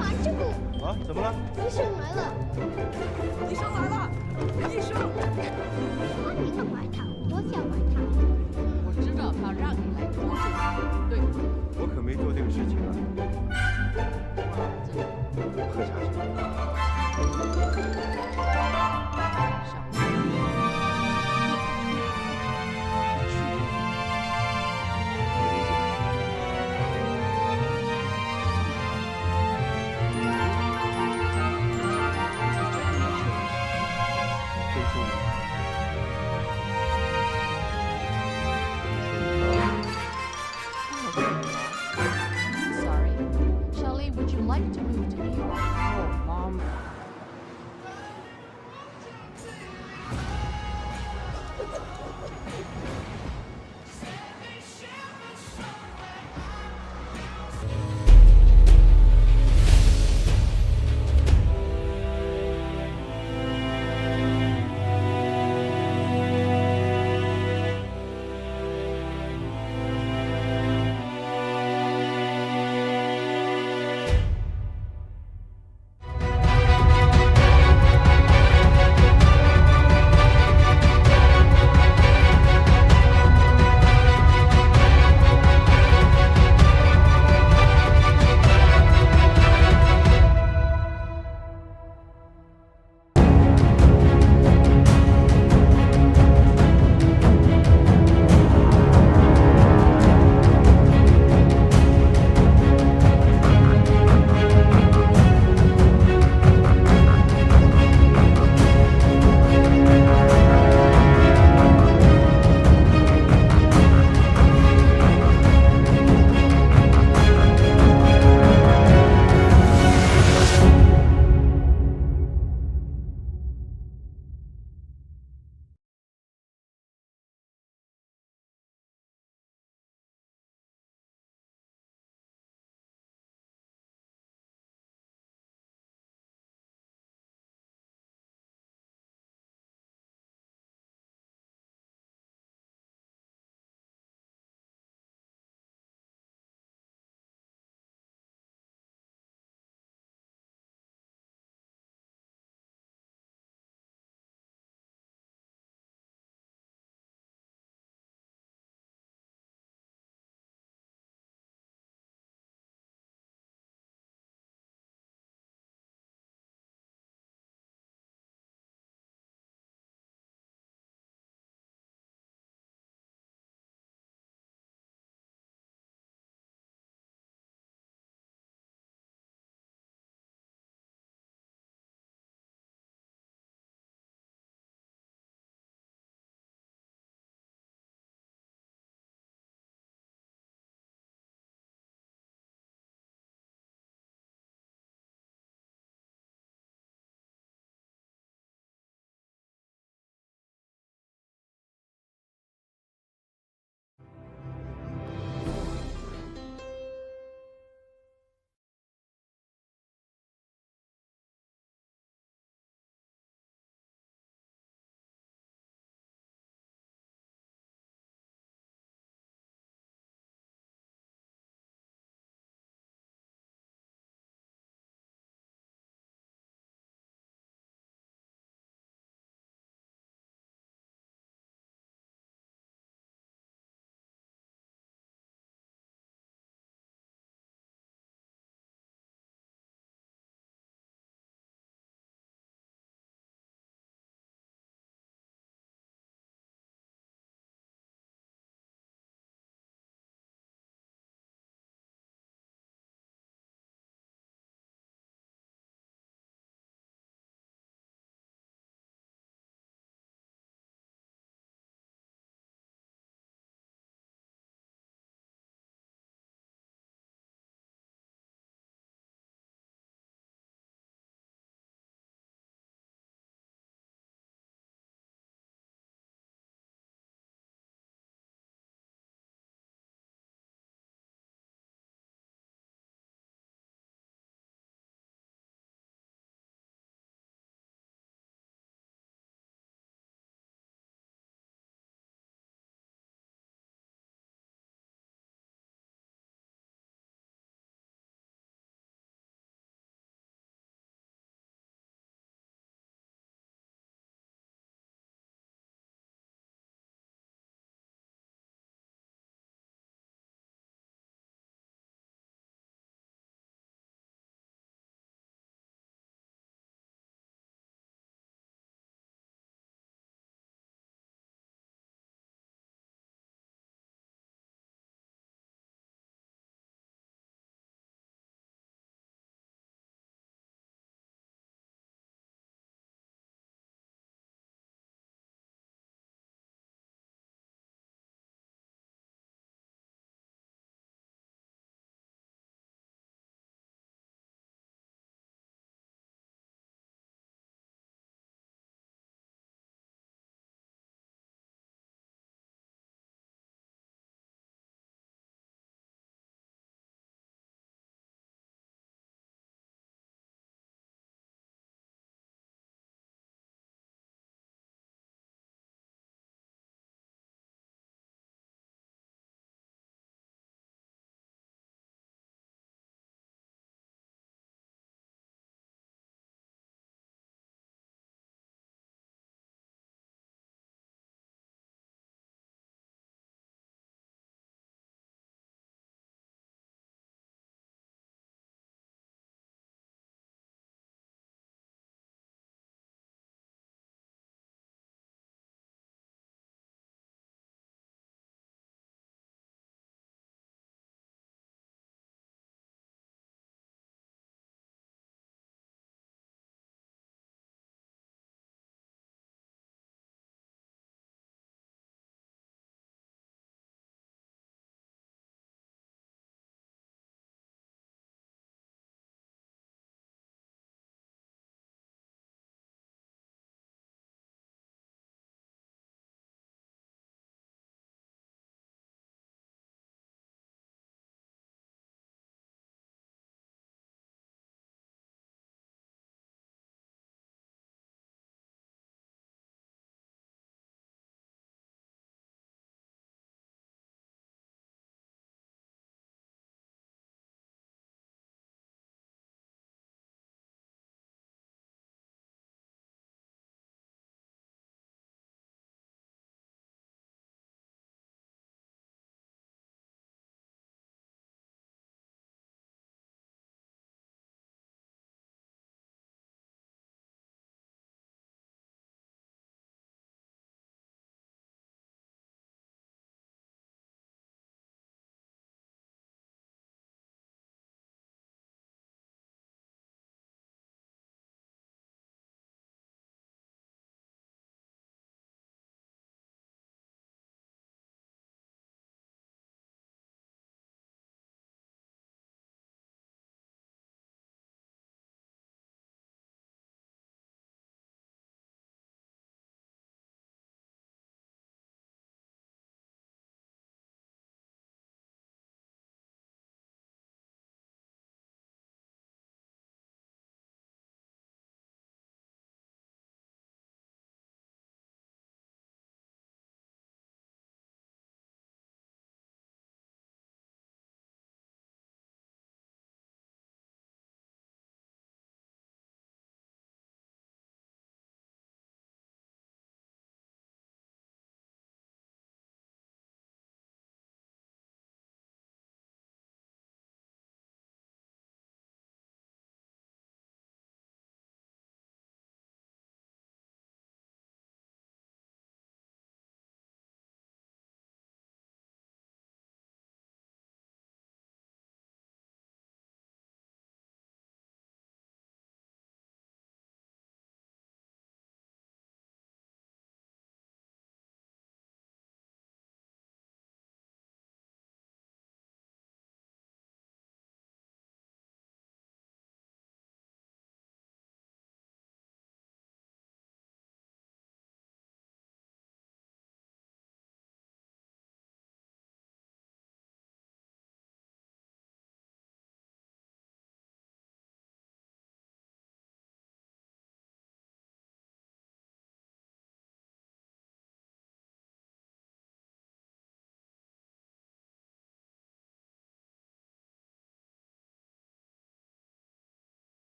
马之谷，啊，怎么了？医生来了！医生来了！医生，穿你的外套，脱下外套。我知道他让你来捉住他，对吗？我可没做这个事情啊。妈的，喝茶去。小真说明，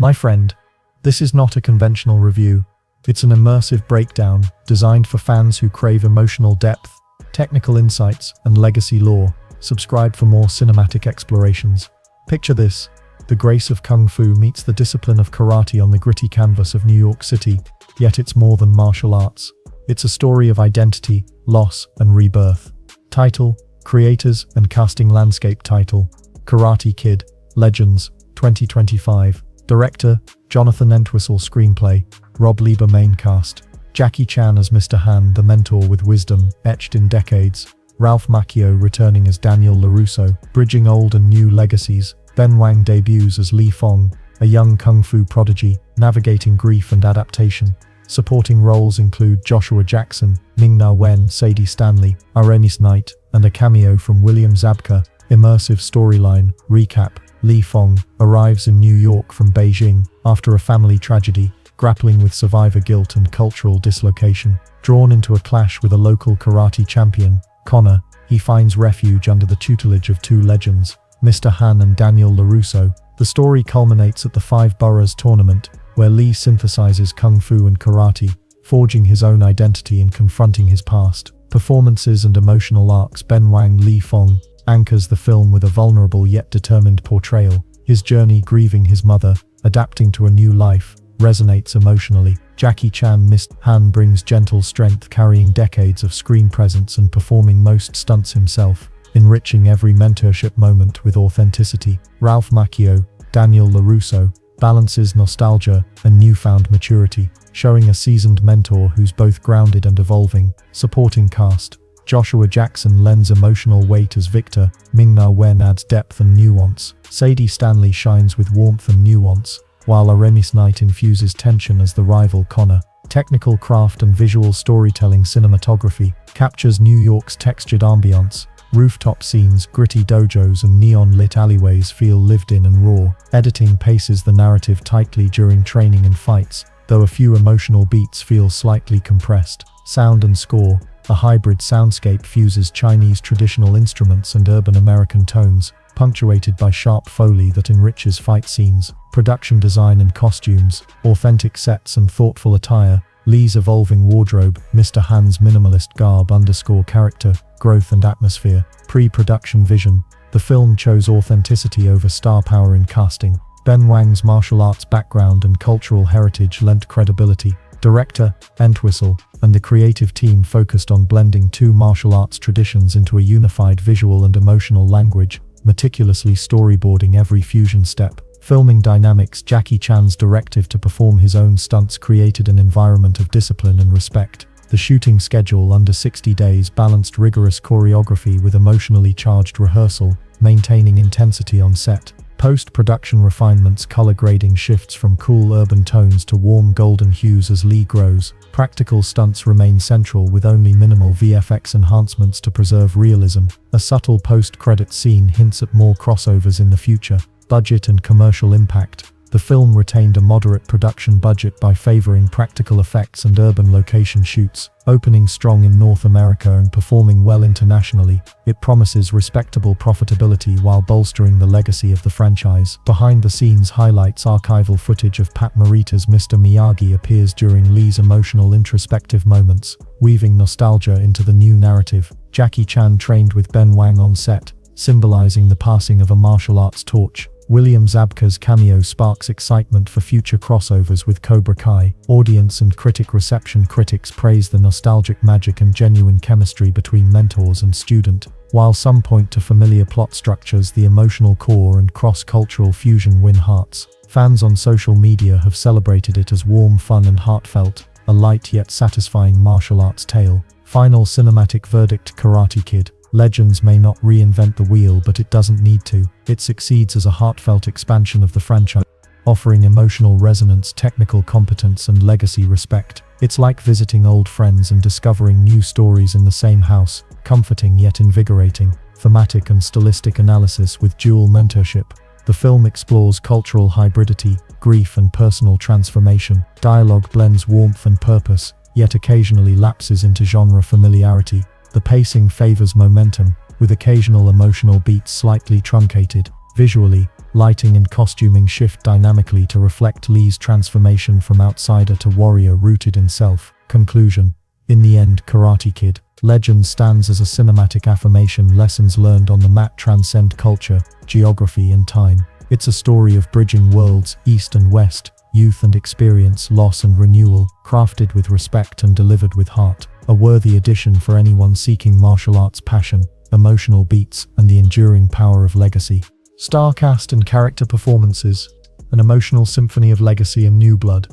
My friend, this is not a conventional review. It's an immersive breakdown designed for fans who crave emotional depth, technical insights, and legacy lore. Subscribe for more cinematic explorations. Picture this: the grace of Kung Fu meets the discipline of karate on the gritty canvas of New York City, yet it's more than martial arts. It's a story of identity, loss, and rebirth. Title, creators, and casting landscape. Title, Karate Kid, Legends, 2025. Director, Jonathan Entwistle. Screenplay, Rob Lieber. Main cast, Jackie Chan as Mr. Han, the mentor with wisdom etched in decades. Ralph Macchio returning as Daniel LaRusso, bridging old and new legacies. Ben Wang debuts as Li Fong, a young kung fu prodigy, navigating grief and adaptation. Supporting roles include Joshua Jackson, Ming-Na Wen, Sadie Stanley, Aramis Knight, and a cameo from William Zabka. Immersive storyline. Recap: Li Fong arrives in New York from Beijing after a family tragedy, grappling with survivor guilt and cultural dislocation. Drawn into a clash with a local karate champion, Connor, he finds refuge under the tutelage of two legends, Mr. Han and Daniel LaRusso. The story culminates at the Five Boroughs tournament, where Li synthesizes kung fu and karate, forging his own identity and confronting his past. Performances and emotional arcs. Ben Wang. Li Fong anchors the film with a vulnerable yet determined portrayal. His journey grieving his mother, adapting to a new life, resonates emotionally. Jackie Chan. Mr. Han brings gentle strength, carrying decades of screen presence and performing most stunts himself, enriching every mentorship moment with authenticity. Ralph Macchio, Daniel LaRusso, balances nostalgia and newfound maturity, showing a seasoned mentor who's both grounded and evolving. Supporting cast: Joshua Jackson lends emotional weight as Victor, Ming-Na Wen adds depth and nuance, Sadie Stanley shines with warmth and nuance, while Aramis Knight infuses tension as the rival Connor. Technical craft and visual storytelling. Cinematography captures New York's textured ambiance. Rooftop scenes, gritty dojos, and neon-lit alleyways feel lived in and raw. Editing paces the narrative tightly during training and fights, though a few emotional beats feel slightly compressed. Sound and score: a hybrid soundscape fuses Chinese traditional instruments and urban American tones, punctuated by sharp foley that enriches fight scenes. Production design and costumes: authentic sets and thoughtful attire. Li's evolving wardrobe, Mr. Han's minimalist garb underscore character, growth and atmosphere. Pre-production vision: the film chose authenticity over star power in casting. Ben Wang's martial arts background and cultural heritage lent credibility. Director, Entwistle, and the creative team focused on blending two martial arts traditions into a unified visual and emotional language, meticulously storyboarding every fusion step. Filming dynamics: Jackie Chan's directive to perform his own stunts created an environment of discipline and respect. The shooting schedule, under 60 days, balanced rigorous choreography with emotionally charged rehearsal, maintaining intensity on set. Post-production refinements: color grading shifts from cool urban tones to warm golden hues as Li grows. Practical stunts remain central with only minimal VFX enhancements to preserve realism. A subtle post-credit scene hints at more crossovers in the future. Budget and commercial impact: the film retained a moderate production budget by favoring practical effects and urban location shoots. Opening strong in North America and performing well internationally, it promises respectable profitability while bolstering the legacy of the franchise. Behind the scenes highlights: archival footage of Pat Morita's Mr. Miyagi appears during Li's emotional introspective moments, weaving nostalgia into the new narrative. Jackie Chan trained with Ben Wang on set, symbolizing the passing of a martial arts torch. William Zabka's cameo sparks excitement for future crossovers with Cobra Kai. Audience and critic reception: critics praise the nostalgic magic and genuine chemistry between mentors and student, while some point to familiar plot structures. The emotional core and cross-cultural fusion win hearts. Fans on social media have celebrated it as warm, fun, and heartfelt, a light yet satisfying martial arts tale. Final cinematic verdict: Karate Kid, Legends may not reinvent the wheel, but it doesn't need to. It succeeds as a heartfelt expansion of the franchise, offering emotional resonance, technical competence, and legacy respect. It's like visiting old friends and discovering new stories in the same house, comforting yet invigorating. Thematic and stylistic analysis with dual mentorship: the film explores cultural hybridity, grief, and personal transformation. Dialogue blends warmth and purpose, yet occasionally lapses into genre familiarity. The pacing favors momentum, with occasional emotional beats slightly truncated. Visually, Lighting and costuming shift dynamically to reflect Lee's transformation from outsider to warrior rooted in self. Conclusion. In the end, Karate Kid Legend stands as a cinematic affirmation. Lessons learned on the mat transcend culture, geography, and time. It's a story of bridging worlds, east and west, youth and experience, loss and renewal, crafted with respect and delivered with heart. A worthy addition for anyone seeking martial arts passion, emotional beats, and the enduring power of legacy. Star cast and character performances. An emotional symphony of legacy and new blood.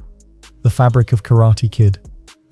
The fabric of Karate Kid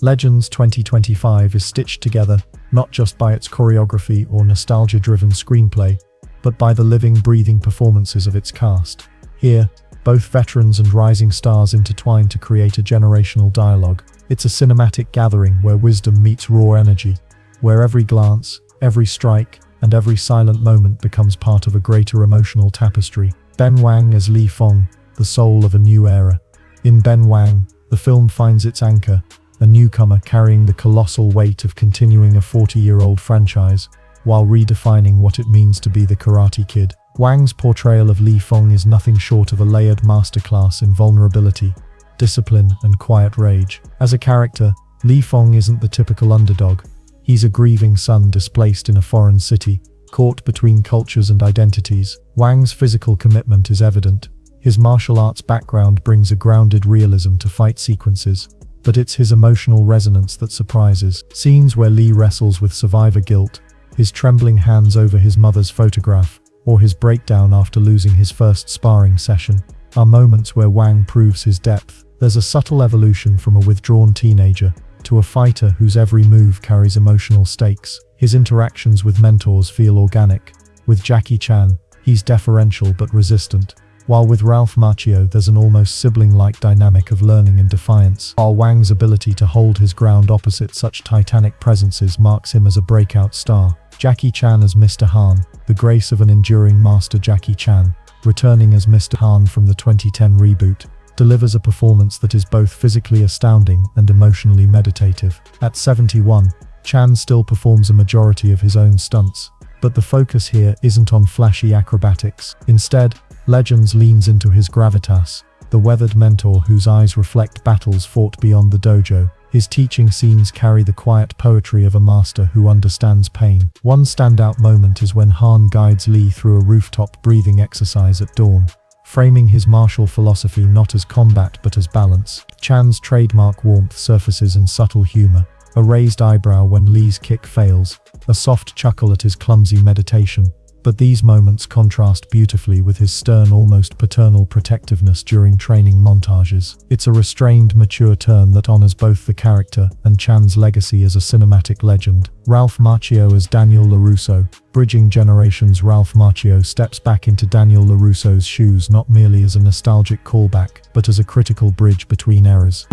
Legends 2025 is stitched together, not just by its choreography or nostalgia-driven screenplay, but by the living, breathing performances of its cast. Here, both veterans and rising stars intertwine to create a generational dialogue. It's a cinematic gathering where wisdom meets raw energy, where every glance, every strike, and every silent moment becomes part of a greater emotional tapestry. Ben Wang as Li Fong, the soul of a new era. In Ben Wang, the film finds its anchor, a newcomer carrying the colossal weight of continuing a 40-year-old franchise, while redefining what it means to be the Karate Kid. Wang's portrayal of Li Fong is nothing short of a layered masterclass in vulnerability, discipline, and quiet rage. As a character, Li Fong isn't the typical underdog. He's a grieving son displaced in a foreign city, caught between cultures and identities. Wang's physical commitment is evident. His martial arts background brings a grounded realism to fight sequences, but it's his emotional resonance that surprises. Scenes where Li wrestles with survivor guilt, his trembling hands over his mother's photograph, or his breakdown after losing his first sparring session, are moments where Wang proves his depth. There's a subtle evolution from a withdrawn teenager to a fighter whose every move carries emotional stakes. His interactions with mentors feel organic. With Jackie Chan, he's deferential but resistant, while with Ralph Macchio there's an almost sibling-like dynamic of learning and defiance. While Wang's ability to hold his ground opposite such titanic presences marks him as a breakout star. Jackie Chan as Mr. Han, the grace of an enduring master. Jackie Chan, returning as Mr. Han from the 2010 reboot, delivers a performance that is both physically astounding and emotionally meditative. At 71, Chan still performs a majority of his own stunts, but the focus here isn't on flashy acrobatics. Instead, Legends leans into his gravitas, the weathered mentor whose eyes reflect battles fought beyond the dojo. His teaching scenes carry the quiet poetry of a master who understands pain. One standout moment is when Han guides Li through a rooftop breathing exercise at dawn, framing his martial philosophy not as combat but as balance. Chan's trademark warmth surfaces in subtle humor, a raised eyebrow when Li's kick fails, a soft chuckle at his clumsy meditation. But these moments contrast beautifully with his stern, almost paternal protectiveness during training montages. It's a restrained, mature turn that honors both the character and Chan's legacy as a cinematic legend. Ralph Macchio as Daniel LaRusso. Bridging generations, Ralph Macchio steps back into Daniel LaRusso's shoes not merely as a nostalgic callback, but as a critical bridge between eras.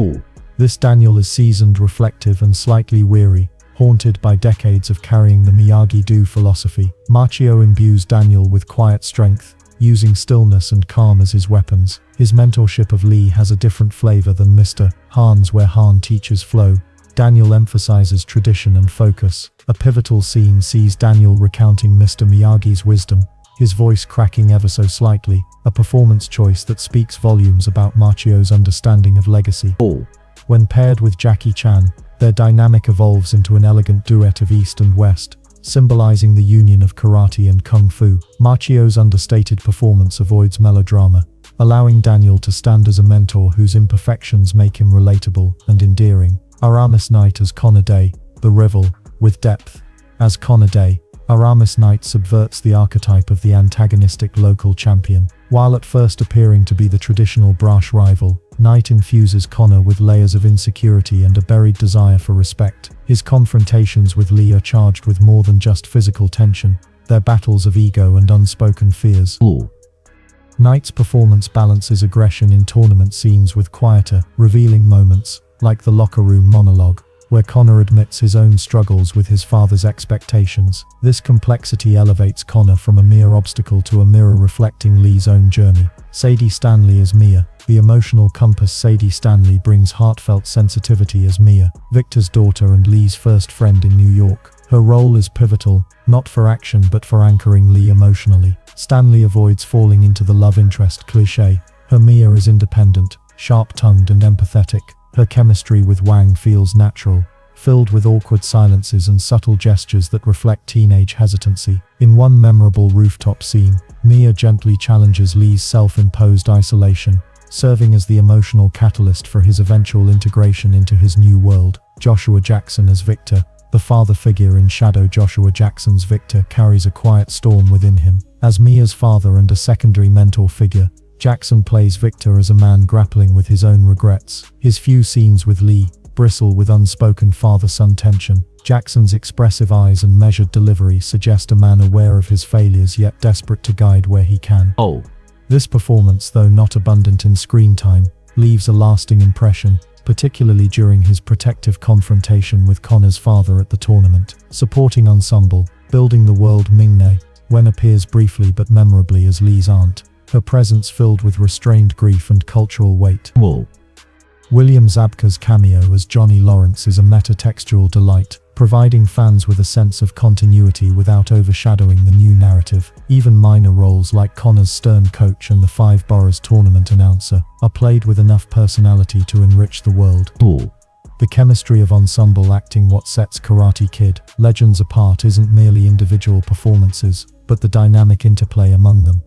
This Daniel is seasoned, reflective, and slightly weary, haunted by decades of carrying the Miyagi-Do philosophy. Macchio imbues Daniel with quiet strength, using stillness and calm as his weapons. His mentorship of Li has a different flavor than Mr. Han's, where Han teaches flow. Daniel emphasizes tradition and focus. A pivotal scene sees Daniel recounting Mr. Miyagi's wisdom, his voice cracking ever so slightly, a performance choice that speaks volumes about Macchio's understanding of legacy. When paired with Jackie Chan, their dynamic evolves into an elegant duet of East and West, symbolizing the union of karate and kung fu. Macchio's understated performance avoids melodrama, allowing Daniel to stand as a mentor whose imperfections make him relatable and endearing. Aramis Knight as Connor Day, the rival, with depth. As Connor Day, Aramis Knight subverts the archetype of the antagonistic local champion. While at first appearing to be the traditional brash rival, Knight infuses Connor with layers of insecurity and a buried desire for respect. His confrontations with Li are charged with more than just physical tension. They're battles of ego and unspoken fears. Knight's performance balances aggression in tournament scenes with quieter, revealing moments, like the locker room monologue, where Connor admits his own struggles with his father's expectations. This complexity elevates Connor from a mere obstacle to a mirror reflecting Li's own journey. Sadie Stanley as Mia. The emotional compass. Sadie Stanley brings heartfelt sensitivity as Mia, Victor's daughter and Li's first friend in New York. Her role is pivotal, not for action but for anchoring Lee emotionally. Stanley avoids falling into the love interest cliché. Her Mia is independent, sharp-tongued and empathetic. Her chemistry with Wang feels natural, filled with awkward silences and subtle gestures that reflect teenage hesitancy. In one memorable rooftop scene, Mia gently challenges Lee's self-imposed isolation, serving as the emotional catalyst for his eventual integration into his new world. Joshua Jackson as Victor. The father figure in Shadow Joshua Jackson's Victor carries a quiet storm within him. As Mia's father and a secondary mentor figure, Jackson plays Victor as a man grappling with his own regrets. His few scenes with Lee bristle with unspoken father-son tension. Jackson's expressive eyes and measured delivery suggest a man aware of his failures yet desperate to guide where he can. This performance, though not abundant in screen time, leaves a lasting impression, particularly during his protective confrontation with Connor's father at the tournament. Supporting ensemble, building the world. Ming-Na Wen appears briefly but memorably as Lee's aunt, her presence filled with restrained grief and cultural weight. William Zabka's cameo as Johnny Lawrence is a metatextual delight, providing fans with a sense of continuity without overshadowing the new narrative. Even minor roles like Connor's stern coach and the Five Boroughs tournament announcer are played with enough personality to enrich the world. The chemistry of ensemble acting. What sets Karate Kid Legends apart isn't merely individual performances, but the dynamic interplay among them.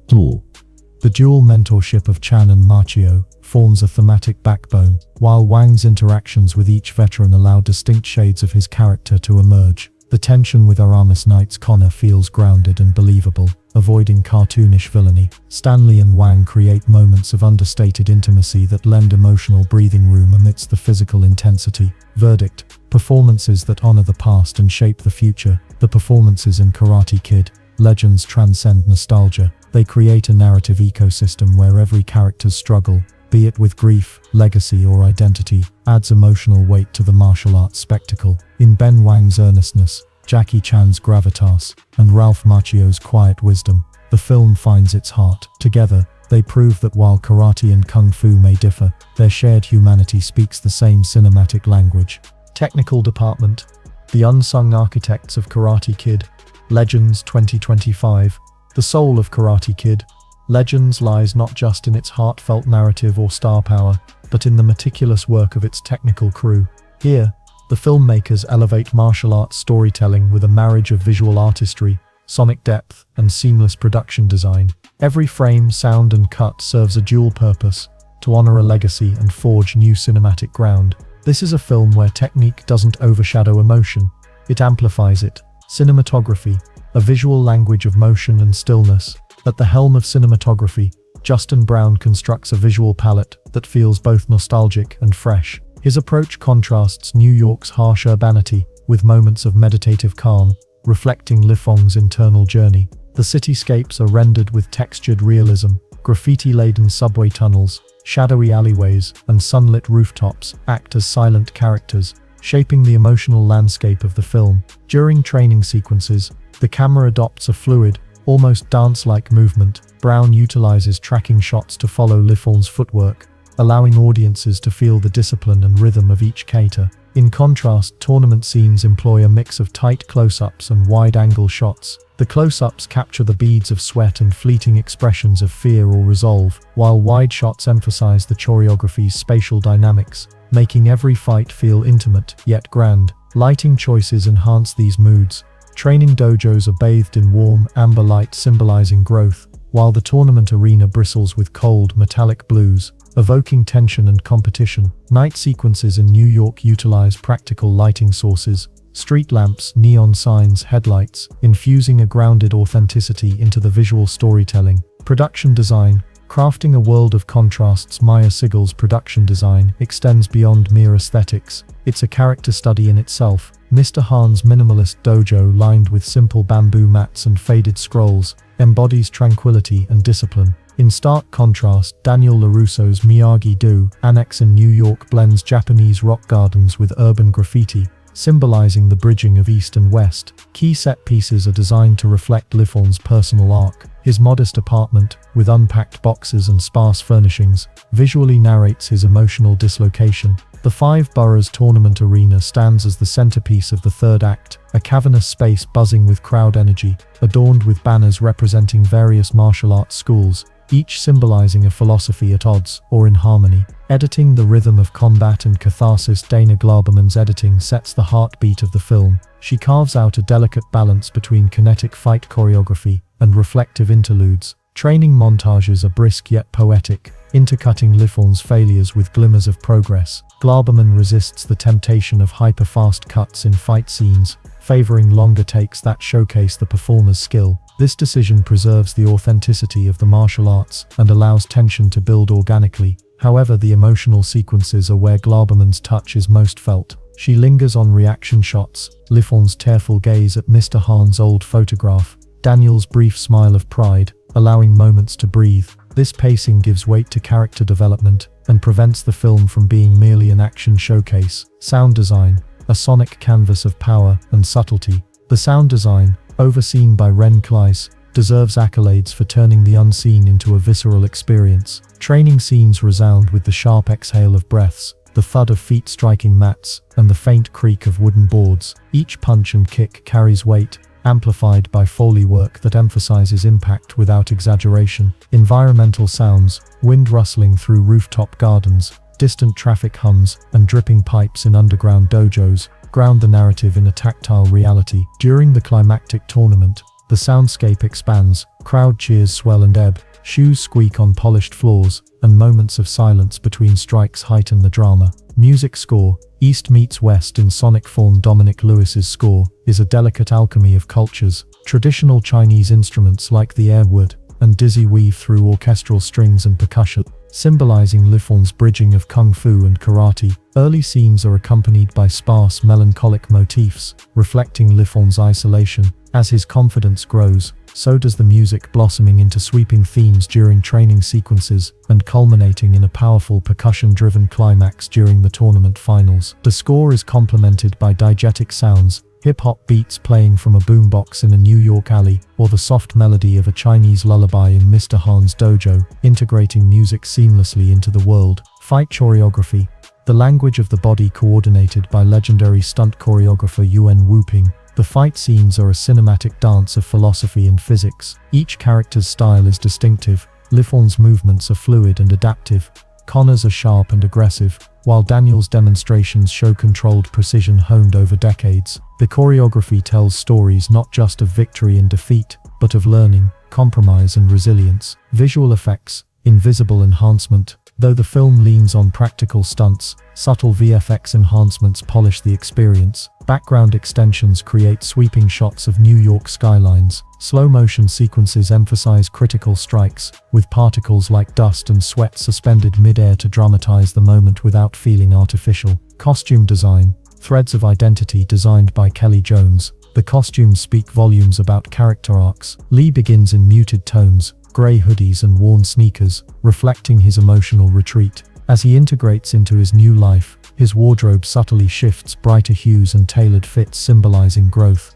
The dual mentorship of Chan and Machio forms a thematic backbone, while Wang's interactions with each veteran allow distinct shades of his character to emerge. The tension with Aramis Knight's Connor feels grounded and believable, avoiding cartoonish villainy. Stanley and Wang create moments of understated intimacy that lend emotional breathing room amidst the physical intensity. Verdict: performances that honor the past and shape the future. The performances in Karate Kid Legends transcend nostalgia. They create a narrative ecosystem where every character's struggle, be it with grief, legacy or identity, adds emotional weight to the martial arts spectacle. In Ben Wang's earnestness, Jackie Chan's gravitas, and Ralph Macchio's quiet wisdom, the film finds its heart. Together, they prove that while karate and kung fu may differ, their shared humanity speaks the same cinematic language. Technical department. The unsung architects of Karate Kid Legends 2025. The soul of Karate Kid Legends lies not just in its heartfelt narrative or star power, but in the meticulous work of its technical crew. Here, the filmmakers elevate martial arts storytelling with a marriage of visual artistry, sonic depth, and seamless production design. Every frame, sound, and cut serves a dual purpose: to honor a legacy and forge new cinematic ground. This is a film where technique doesn't overshadow emotion, it amplifies it. Cinematography, a visual language of motion and stillness. At the helm of cinematography, Justin Brown constructs a visual palette that feels both nostalgic and fresh. His approach contrasts New York's harsh urbanity with moments of meditative calm, reflecting Lifong's internal journey. The cityscapes are rendered with textured realism. Graffiti-laden subway tunnels, shadowy alleyways, and sunlit rooftops act as silent characters, shaping the emotional landscape of the film. During training sequences, the camera adopts a fluid, almost dance-like movement. Brown utilizes tracking shots to follow Lifong's footwork, allowing audiences to feel the discipline and rhythm of each kata. In contrast, tournament scenes employ a mix of tight close-ups and wide-angle shots. The close-ups capture the beads of sweat and fleeting expressions of fear or resolve, while wide shots emphasize the choreography's spatial dynamics, making every fight feel intimate yet grand. Lighting choices enhance these moods. Training dojos are bathed in warm, amber light symbolizing growth, while the tournament arena bristles with cold, metallic blues, evoking tension and competition. Night sequences in New York utilize practical lighting sources, street lamps, neon signs, headlights, infusing a grounded authenticity into the visual storytelling. Production design. Crafting a world of contrasts. Maya Sigel's production design extends beyond mere aesthetics. It's a character study in itself. Mr. Han's minimalist dojo, lined with simple bamboo mats and faded scrolls, embodies tranquility and discipline. In stark contrast, Daniel LaRusso's Miyagi-Do Annex in New York blends Japanese rock gardens with urban graffiti, symbolizing the bridging of East and West. Key set pieces are designed to reflect Lifong's personal arc. His modest apartment, with unpacked boxes and sparse furnishings, visually narrates his emotional dislocation. The Five Boroughs Tournament Arena stands as the centerpiece of the third act, a cavernous space buzzing with crowd energy, adorned with banners representing various martial arts schools, each symbolizing a philosophy at odds or in harmony. Editing the rhythm of combat and catharsis. Dana Glaberman's editing sets the heartbeat of the film. She carves out a delicate balance between kinetic fight choreography and reflective interludes. Training montages are brisk yet poetic, intercutting Lifforn's failures with glimmers of progress. Glaberman resists the temptation of hyper-fast cuts in fight scenes, favoring longer takes that showcase the performer's skill. This decision preserves the authenticity of the martial arts and allows tension to build organically. However, the emotional sequences are where Glaberman's touch is most felt. She lingers on reaction shots, Lifforn's tearful gaze at Mr. Han's old photograph, Daniel's brief smile of pride, allowing moments to breathe. This pacing gives weight to character development and prevents the film from being merely an action showcase. Sound design, a sonic canvas of power and subtlety. The sound design, overseen by Ren Kleiss, deserves accolades for turning the unseen into a visceral experience. Training scenes resound with the sharp exhale of breaths, the thud of feet striking mats, and the faint creak of wooden boards. Each punch and kick carries weight, amplified by Foley work that emphasizes impact without exaggeration. Environmental sounds, wind rustling through rooftop gardens, distant traffic hums, and dripping pipes in underground dojos, ground the narrative in a tactile reality. During the climactic tournament, the soundscape expands, crowd cheers swell and ebb, shoes squeak on polished floors, and moments of silence between strikes heighten the drama. Music score, East meets West in sonic form. Dominic Lewis's score is a delicate alchemy of cultures. Traditional Chinese instruments like the airwood and dizzy weave through orchestral strings and percussion, symbolizing Lifforn's bridging of kung fu and karate. Early scenes are accompanied by sparse, melancholic motifs, reflecting Lifforn's isolation. As his confidence grows, so does the music, blossoming into sweeping themes during training sequences and culminating in a powerful percussion-driven climax during the tournament finals. The score is complemented by diegetic sounds, hip-hop beats playing from a boombox in a New York alley, or the soft melody of a Chinese lullaby in Mr. Han's dojo, integrating music seamlessly into the world. Fight choreography, the language of the body coordinated by legendary stunt choreographer Yuan Wuping. The fight scenes are a cinematic dance of philosophy and physics. Each character's style is distinctive. Lifforn's movements are fluid and adaptive. Connor's are sharp and aggressive, while Daniel's demonstrations show controlled precision honed over decades. The choreography tells stories not just of victory and defeat, but of learning, compromise and resilience. Visual effects, invisible enhancement. Though the film leans on practical stunts, subtle VFX enhancements polish the experience. Background extensions create sweeping shots of New York skylines. Slow-motion sequences emphasize critical strikes, with particles like dust and sweat suspended mid-air to dramatize the moment without feeling artificial. Costume design, threads of identity designed by Kelly Jones. The costumes speak volumes about character arcs. Lee begins in muted tones, grey hoodies and worn sneakers, reflecting his emotional retreat. As he integrates into his new life, his wardrobe subtly shifts, brighter hues and tailored fits symbolizing growth.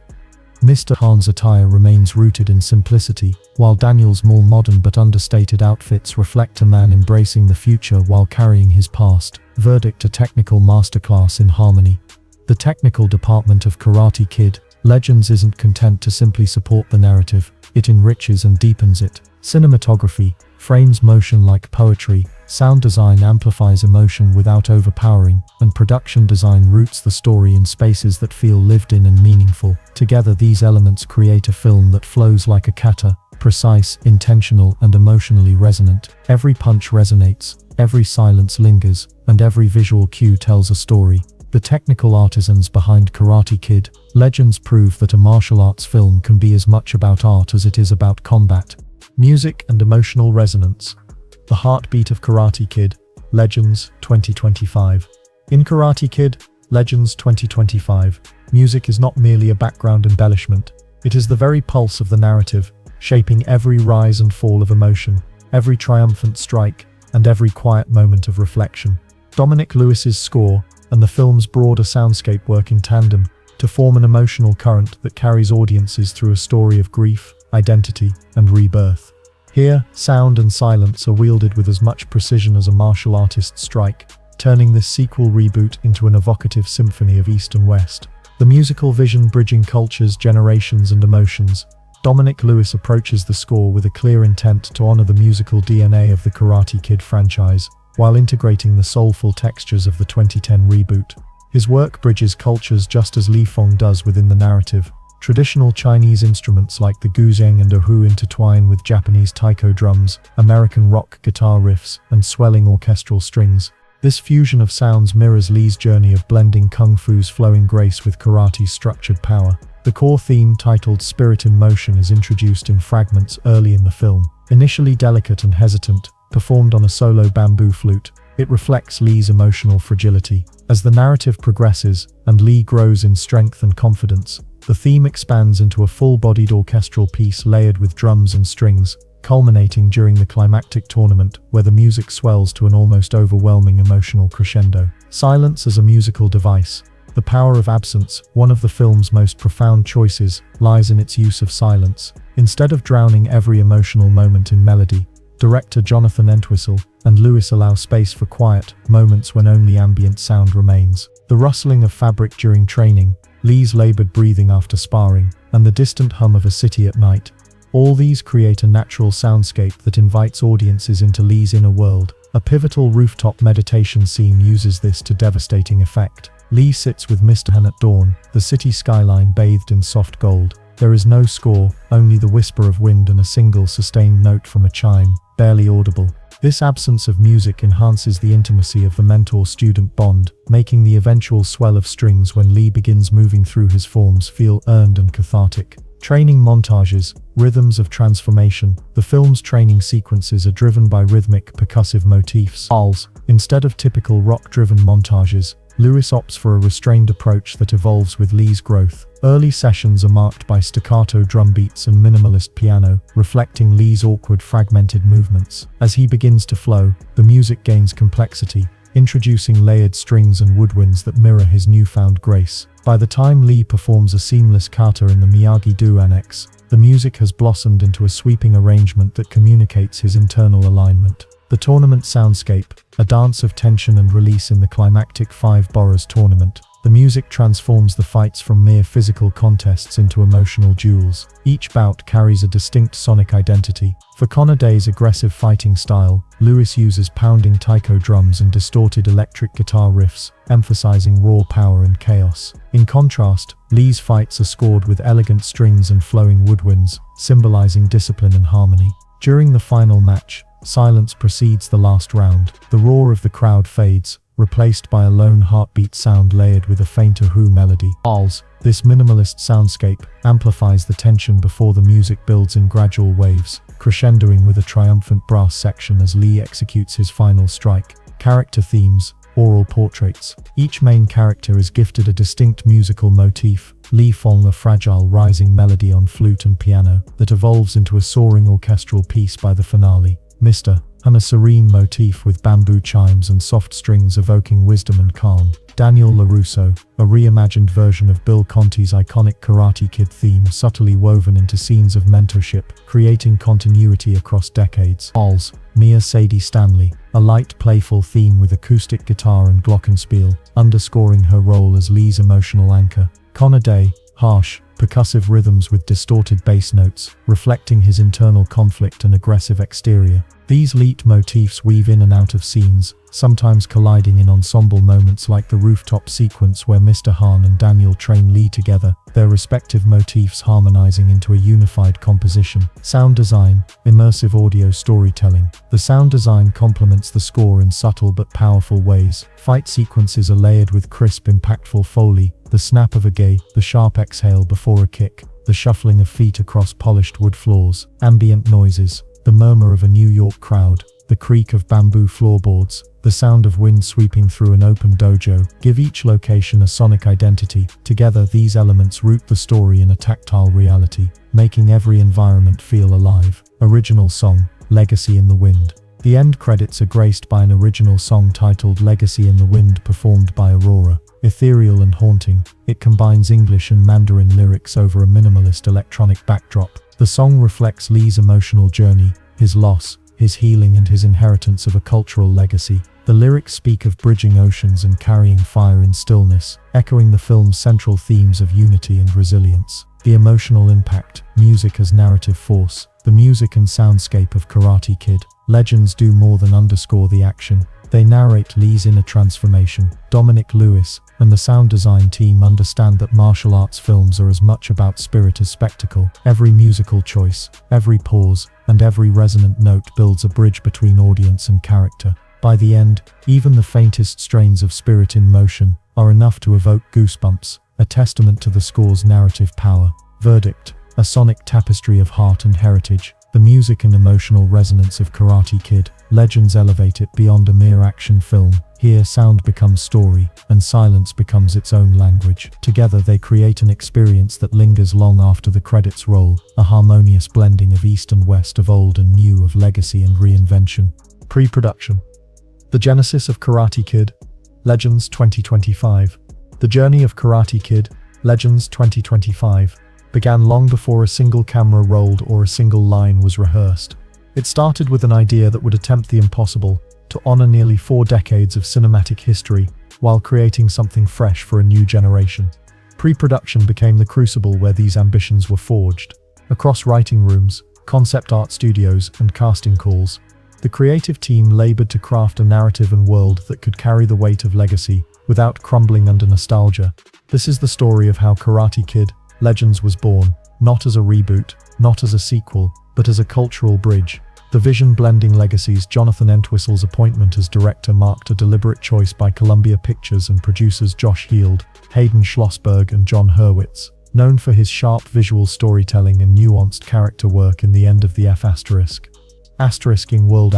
Mr. Han's attire remains rooted in simplicity, while Daniel's more modern but understated outfits reflect a man embracing the future while carrying his past. Verdict: a technical masterclass in harmony. The technical department of Karate Kid Legends isn't content to simply support the narrative, it enriches and deepens it. Cinematography frames motion like poetry, sound design amplifies emotion without overpowering, and production design roots the story in spaces that feel lived in and meaningful. Together, these elements create a film that flows like a kata, precise, intentional, and emotionally resonant. Every punch resonates, every silence lingers, and every visual cue tells a story. The technical artisans behind Karate Kid Legends prove that a martial arts film can be as much about art as it is about combat. Music and emotional resonance. The heartbeat of Karate Kid Legends 2025. In Karate Kid Legends 2025, music is not merely a background embellishment. It is the very pulse of the narrative, shaping every rise and fall of emotion, every triumphant strike, and every quiet moment of reflection. Dominic Lewis's score and the film's broader soundscape work in tandem to form an emotional current that carries audiences through a story of grief, identity, and rebirth. Here, sound and silence are wielded with as much precision as a martial artist's strike, turning this sequel reboot into an evocative symphony of East and West. The musical vision bridging cultures, generations, and emotions, Dominic Lewis approaches the score with a clear intent to honor the musical DNA of the Karate Kid franchise, while integrating the soulful textures of the 2010 reboot. His work bridges cultures just as Li Fong does within the narrative. Traditional Chinese instruments like the guzheng and erhu intertwine with Japanese taiko drums, American rock guitar riffs, and swelling orchestral strings. This fusion of sounds mirrors Li's journey of blending kung fu's flowing grace with karate's structured power. The core theme, titled Spirit in Motion, is introduced in fragments early in the film. Initially delicate and hesitant, performed on a solo bamboo flute, it reflects Li's emotional fragility. As the narrative progresses, and Li grows in strength and confidence, the theme expands into a full-bodied orchestral piece layered with drums and strings, culminating during the climactic tournament, where the music swells to an almost overwhelming emotional crescendo. Silence as a musical device. The power of absence, one of the film's most profound choices, lies in its use of silence. Instead of drowning every emotional moment in melody, director Jonathan Entwistle and Lewis allow space for quiet moments when only ambient sound remains. The rustling of fabric during training, Li's labored breathing after sparring, and the distant hum of a city at night. All these create a natural soundscape that invites audiences into Li's inner world. A pivotal rooftop meditation scene uses this to devastating effect. Li sits with Mr. Han at dawn, the city skyline bathed in soft gold. There is no score, only the whisper of wind and a single sustained note from a chime, barely audible. This absence of music enhances the intimacy of the mentor-student bond, making the eventual swell of strings when Li begins moving through his forms feel earned and cathartic. Training montages, rhythms of transformation. The film's training sequences are driven by rhythmic, percussive motifs. Instead of typical rock-driven montages, Lewis opts for a restrained approach that evolves with Li's growth. Early sessions are marked by staccato drum beats and minimalist piano, reflecting Li's awkward, fragmented movements. As he begins to flow, the music gains complexity, introducing layered strings and woodwinds that mirror his newfound grace. By the time Li performs a seamless kata in the Miyagi-Do annex, the music has blossomed into a sweeping arrangement that communicates his internal alignment. The tournament soundscape, a dance of tension and release in the climactic Five Boroughs tournament. The music transforms the fights from mere physical contests into emotional duels. Each bout carries a distinct sonic identity. For Konaday's aggressive fighting style, Lewis uses pounding taiko drums and distorted electric guitar riffs, emphasizing raw power and chaos. In contrast, Li's fights are scored with elegant strings and flowing woodwinds, symbolizing discipline and harmony. During the final match, silence precedes the last round. The roar of the crowd fades, replaced by a lone heartbeat sound layered with a fainter who melody. This minimalist soundscape amplifies the tension before the music builds in gradual waves, crescendoing with a triumphant brass section as Li executes his final strike. Character themes, oral portraits. Each main character is gifted a distinct musical motif. Li Fong, a fragile rising melody on flute and piano that evolves into a soaring orchestral piece by the finale. Mr. Han, a serene motif with bamboo chimes and soft strings evoking wisdom and calm. Daniel LaRusso, a reimagined version of Bill Conti's iconic Karate Kid theme subtly woven into scenes of mentorship, creating continuity across decades. Mia Sadie Stanley, a light, playful theme with acoustic guitar and glockenspiel, underscoring her role as Li's emotional anchor. Konaday, harsh, percussive rhythms with distorted bass notes, reflecting his internal conflict and aggressive exterior. These leitmotifs weave in and out of scenes, sometimes colliding in ensemble moments like the rooftop sequence where Mr. Han and Daniel train Li together, their respective motifs harmonizing into a unified composition. Sound design, immersive audio storytelling. The sound design complements the score in subtle but powerful ways. Fight sequences are layered with crisp, impactful foley, the snap of a gi, the sharp exhale before a kick, the shuffling of feet across polished wood floors. Ambient noises, the murmur of a New York crowd, the creak of bamboo floorboards, the sound of wind sweeping through an open dojo, give each location a sonic identity. Together, these elements root the story in a tactile reality, making every environment feel alive. Original song, Legacy in the Wind. The end credits are graced by an original song titled Legacy in the Wind, performed by Aurora. Ethereal and haunting, it combines English and Mandarin lyrics over a minimalist electronic backdrop. The song reflects Lee's emotional journey, his loss, his healing, and his inheritance of a cultural legacy. The lyrics speak of bridging oceans and carrying fire in stillness, echoing the film's central themes of unity and resilience. The emotional impact, music as narrative force. The music and soundscape of Karate Kid Legends do more than underscore the action. They narrate Lee's inner transformation. Dominic Lewis and the sound design team understand that martial arts films are as much about spirit as spectacle. Every musical choice, every pause, and every resonant note builds a bridge between audience and character. By the end, even the faintest strains of Spirit in Motion are enough to evoke goosebumps, a testament to the score's narrative power. Verdict: a sonic tapestry of heart and heritage. The music and emotional resonance of Karate Kid Legends elevate it beyond a mere action film. Here, sound becomes story, and silence becomes its own language. Together, they create an experience that lingers long after the credits roll, a harmonious blending of East and West, of old and new, of legacy and reinvention. Pre-production. The genesis of Karate Kid Legends 2025. The journey of Karate Kid Legends 2025 began long before a single camera rolled or a single line was rehearsed. It started with an idea that would attempt the impossible, to honor nearly 4 decades of cinematic history while creating something fresh for a new generation. Pre-production became the crucible where these ambitions were forged. Across writing rooms, concept art studios, and casting calls, the creative team labored to craft a narrative and world that could carry the weight of legacy without crumbling under nostalgia. This is the story of how Karate Kid Legends was born, not as a reboot, not as a sequel, but as a cultural bridge. The vision blending legacies. Jonathan Entwistle's appointment as director marked a deliberate choice by Columbia Pictures and producers Josh Heald, Hayden Schlossberg, and John Hurwitz. Known for his sharp visual storytelling and nuanced character work in The End of the F***. Asterisking World*.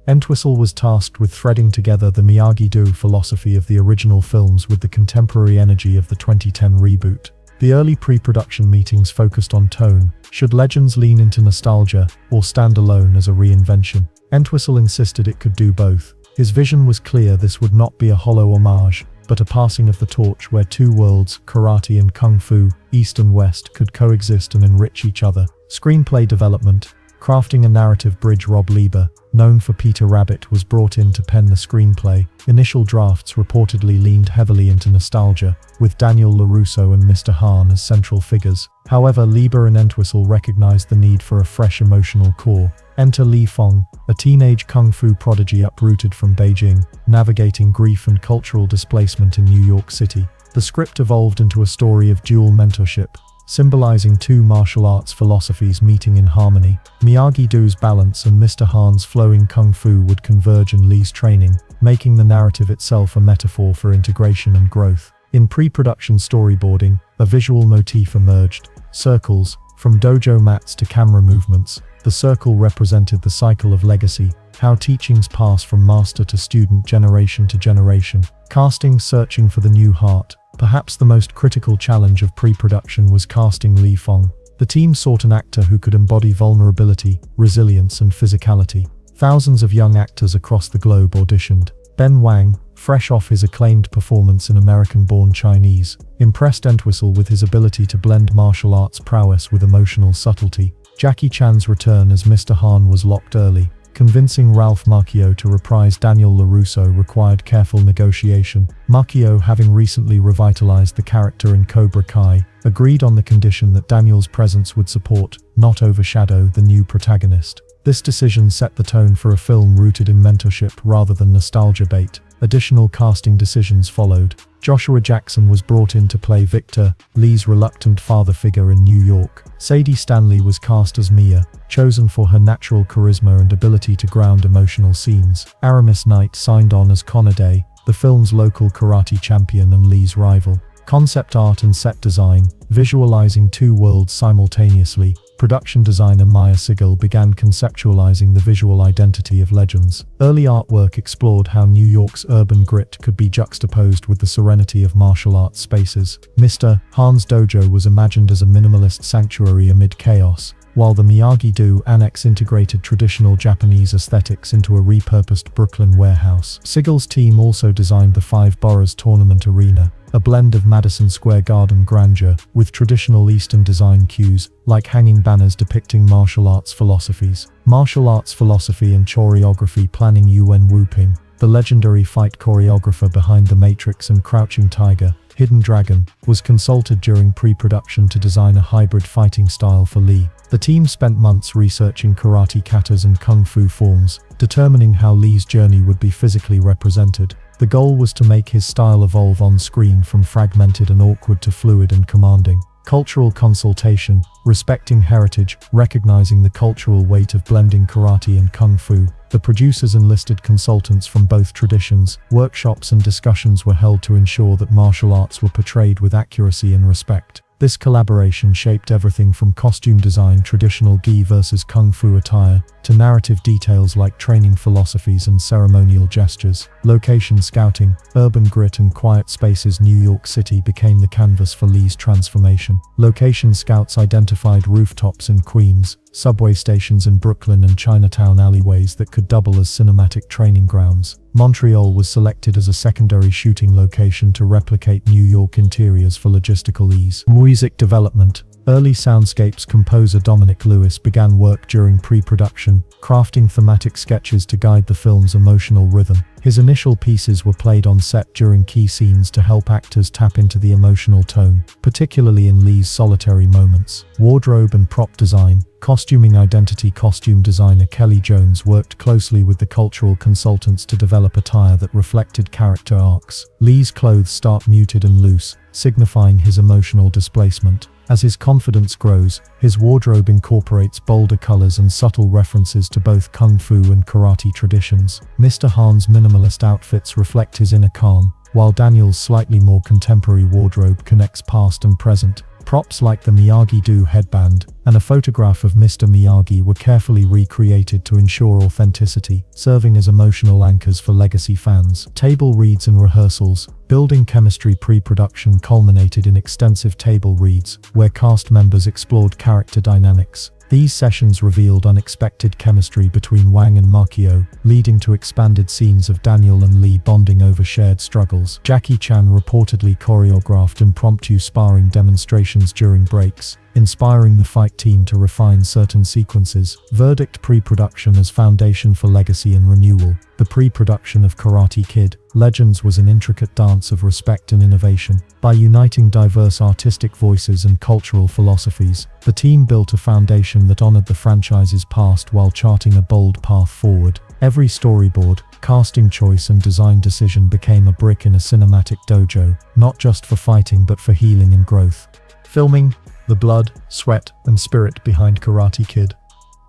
Entwistle was tasked with threading together the Miyagi-Do philosophy of the original films with the contemporary energy of the 2010 reboot. The early pre-production meetings focused on tone. Should Legends lean into nostalgia or stand alone as a reinvention? Entwistle insisted it could do both. His vision was clear: this would not be a hollow homage, but a passing of the torch where two worlds, karate and kung fu, East and West, could coexist and enrich each other. Screenplay development. Crafting a narrative bridge. Rob Lieber, known for Peter Rabbit, was brought in to pen the screenplay. Initial drafts reportedly leaned heavily into nostalgia, with Daniel LaRusso and Mr. Han as central figures. However, Lieber and Entwistle recognized the need for a fresh emotional core. Enter Li Fong, a teenage kung fu prodigy uprooted from Beijing, navigating grief and cultural displacement in New York City. The script evolved into a story of dual mentorship, symbolizing two martial arts philosophies meeting in harmony. Miyagi-Do's balance and Mr. Han's flowing kung fu would converge in Lee's training, making the narrative itself a metaphor for integration and growth. In pre-production storyboarding, a visual motif emerged: circles. From dojo mats to camera movements, the circle represented the cycle of legacy, how teachings pass from master to student, generation to generation. Casting. Searching for the new heart. Perhaps the most critical challenge of pre-production was casting Li Fong. The team sought an actor who could embody vulnerability, resilience, and physicality. Thousands of young actors across the globe auditioned. Ben Wang, fresh off his acclaimed performance in American-Born Chinese, impressed Entwistle with his ability to blend martial arts prowess with emotional subtlety. Jackie Chan's return as Mr. Han was locked early. Convincing Ralph Macchio to reprise Daniel LaRusso required careful negotiation. Macchio, having recently revitalized the character in Cobra Kai, agreed on the condition that Daniel's presence would support, not overshadow, the new protagonist. This decision set the tone for a film rooted in mentorship rather than nostalgia bait. Additional casting decisions followed. Joshua Jackson was brought in to play Victor, Lee's reluctant father figure in New York. Sadie Stanley was cast as Mia, chosen for her natural charisma and ability to ground emotional scenes. Aramis Knight signed on as Connor Day, the film's local karate champion and Lee's rival. Concept art and set design. Visualizing two worlds simultaneously, production designer Maya Sigel began conceptualizing the visual identity of Legends. Early artwork explored how New York's urban grit could be juxtaposed with the serenity of martial arts spaces. Mr. Han's dojo was imagined as a minimalist sanctuary amid chaos, while the Miyagi-Do Annex integrated traditional Japanese aesthetics into a repurposed Brooklyn warehouse. Segal's team also designed the Five Boroughs Tournament Arena, a blend of Madison Square Garden grandeur with traditional Eastern design cues, like hanging banners depicting martial arts philosophies. Martial arts philosophy and choreography planning Yuen Wu-ping, the legendary fight choreographer behind The Matrix and Crouching Tiger, Hidden Dragon, was consulted during pre-production to design a hybrid fighting style for Lee. The team spent months researching karate katas and kung fu forms, determining how Lee's journey would be physically represented. The goal was to make his style evolve on screen from fragmented and awkward to fluid and commanding. Cultural consultation, respecting heritage, recognizing the cultural weight of blending karate and kung fu. The producers enlisted consultants from both traditions. Workshops and discussions were held to ensure that martial arts were portrayed with accuracy and respect. This collaboration shaped everything from costume design, traditional gi versus kung fu attire, to narrative details like training philosophies and ceremonial gestures. Location scouting, urban grit and quiet spaces. New York City became the canvas for Lee's transformation. Location scouts identified rooftops in Queens, subway stations in Brooklyn and Chinatown alleyways that could double as cinematic training grounds. Montreal was selected as a secondary shooting location to replicate New York interiors for logistical ease. Music development. Early soundscapes composer Dominic Lewis began work during pre-production, crafting thematic sketches to guide the film's emotional rhythm. His initial pieces were played on set during key scenes to help actors tap into the emotional tone, particularly in Lee's solitary moments. Wardrobe and prop design. Costuming identity. Costume designer Kelly Jones worked closely with the cultural consultants to develop attire that reflected character arcs. Lee's clothes start muted and loose, signifying his emotional displacement. As his confidence grows, his wardrobe incorporates bolder colors and subtle references to both kung fu and karate traditions. Mr. Han's minimalist outfits reflect his inner calm, while Daniel's slightly more contemporary wardrobe connects past and present. Props like the Miyagi-Do headband and a photograph of Mr. Miyagi were carefully recreated to ensure authenticity, serving as emotional anchors for legacy fans. Table reads and rehearsals. Building chemistry. Pre-production culminated in extensive table reads, where cast members explored character dynamics. These sessions revealed unexpected chemistry between Wang and Macchio, leading to expanded scenes of Daniel and Lee bonding over shared struggles. Jackie Chan reportedly choreographed impromptu sparring demonstrations during breaks, inspiring the fight team to refine certain sequences. Verdict. Pre-production as foundation for legacy and renewal. The pre-production of Karate Kid Legends was an intricate dance of respect and innovation. By uniting diverse artistic voices and cultural philosophies, the team built a foundation that honored the franchise's past while charting a bold path forward. Every storyboard, casting choice and design decision became a brick in a cinematic dojo, not just for fighting but for healing and growth. Filming. The blood, sweat, and spirit behind Karate Kid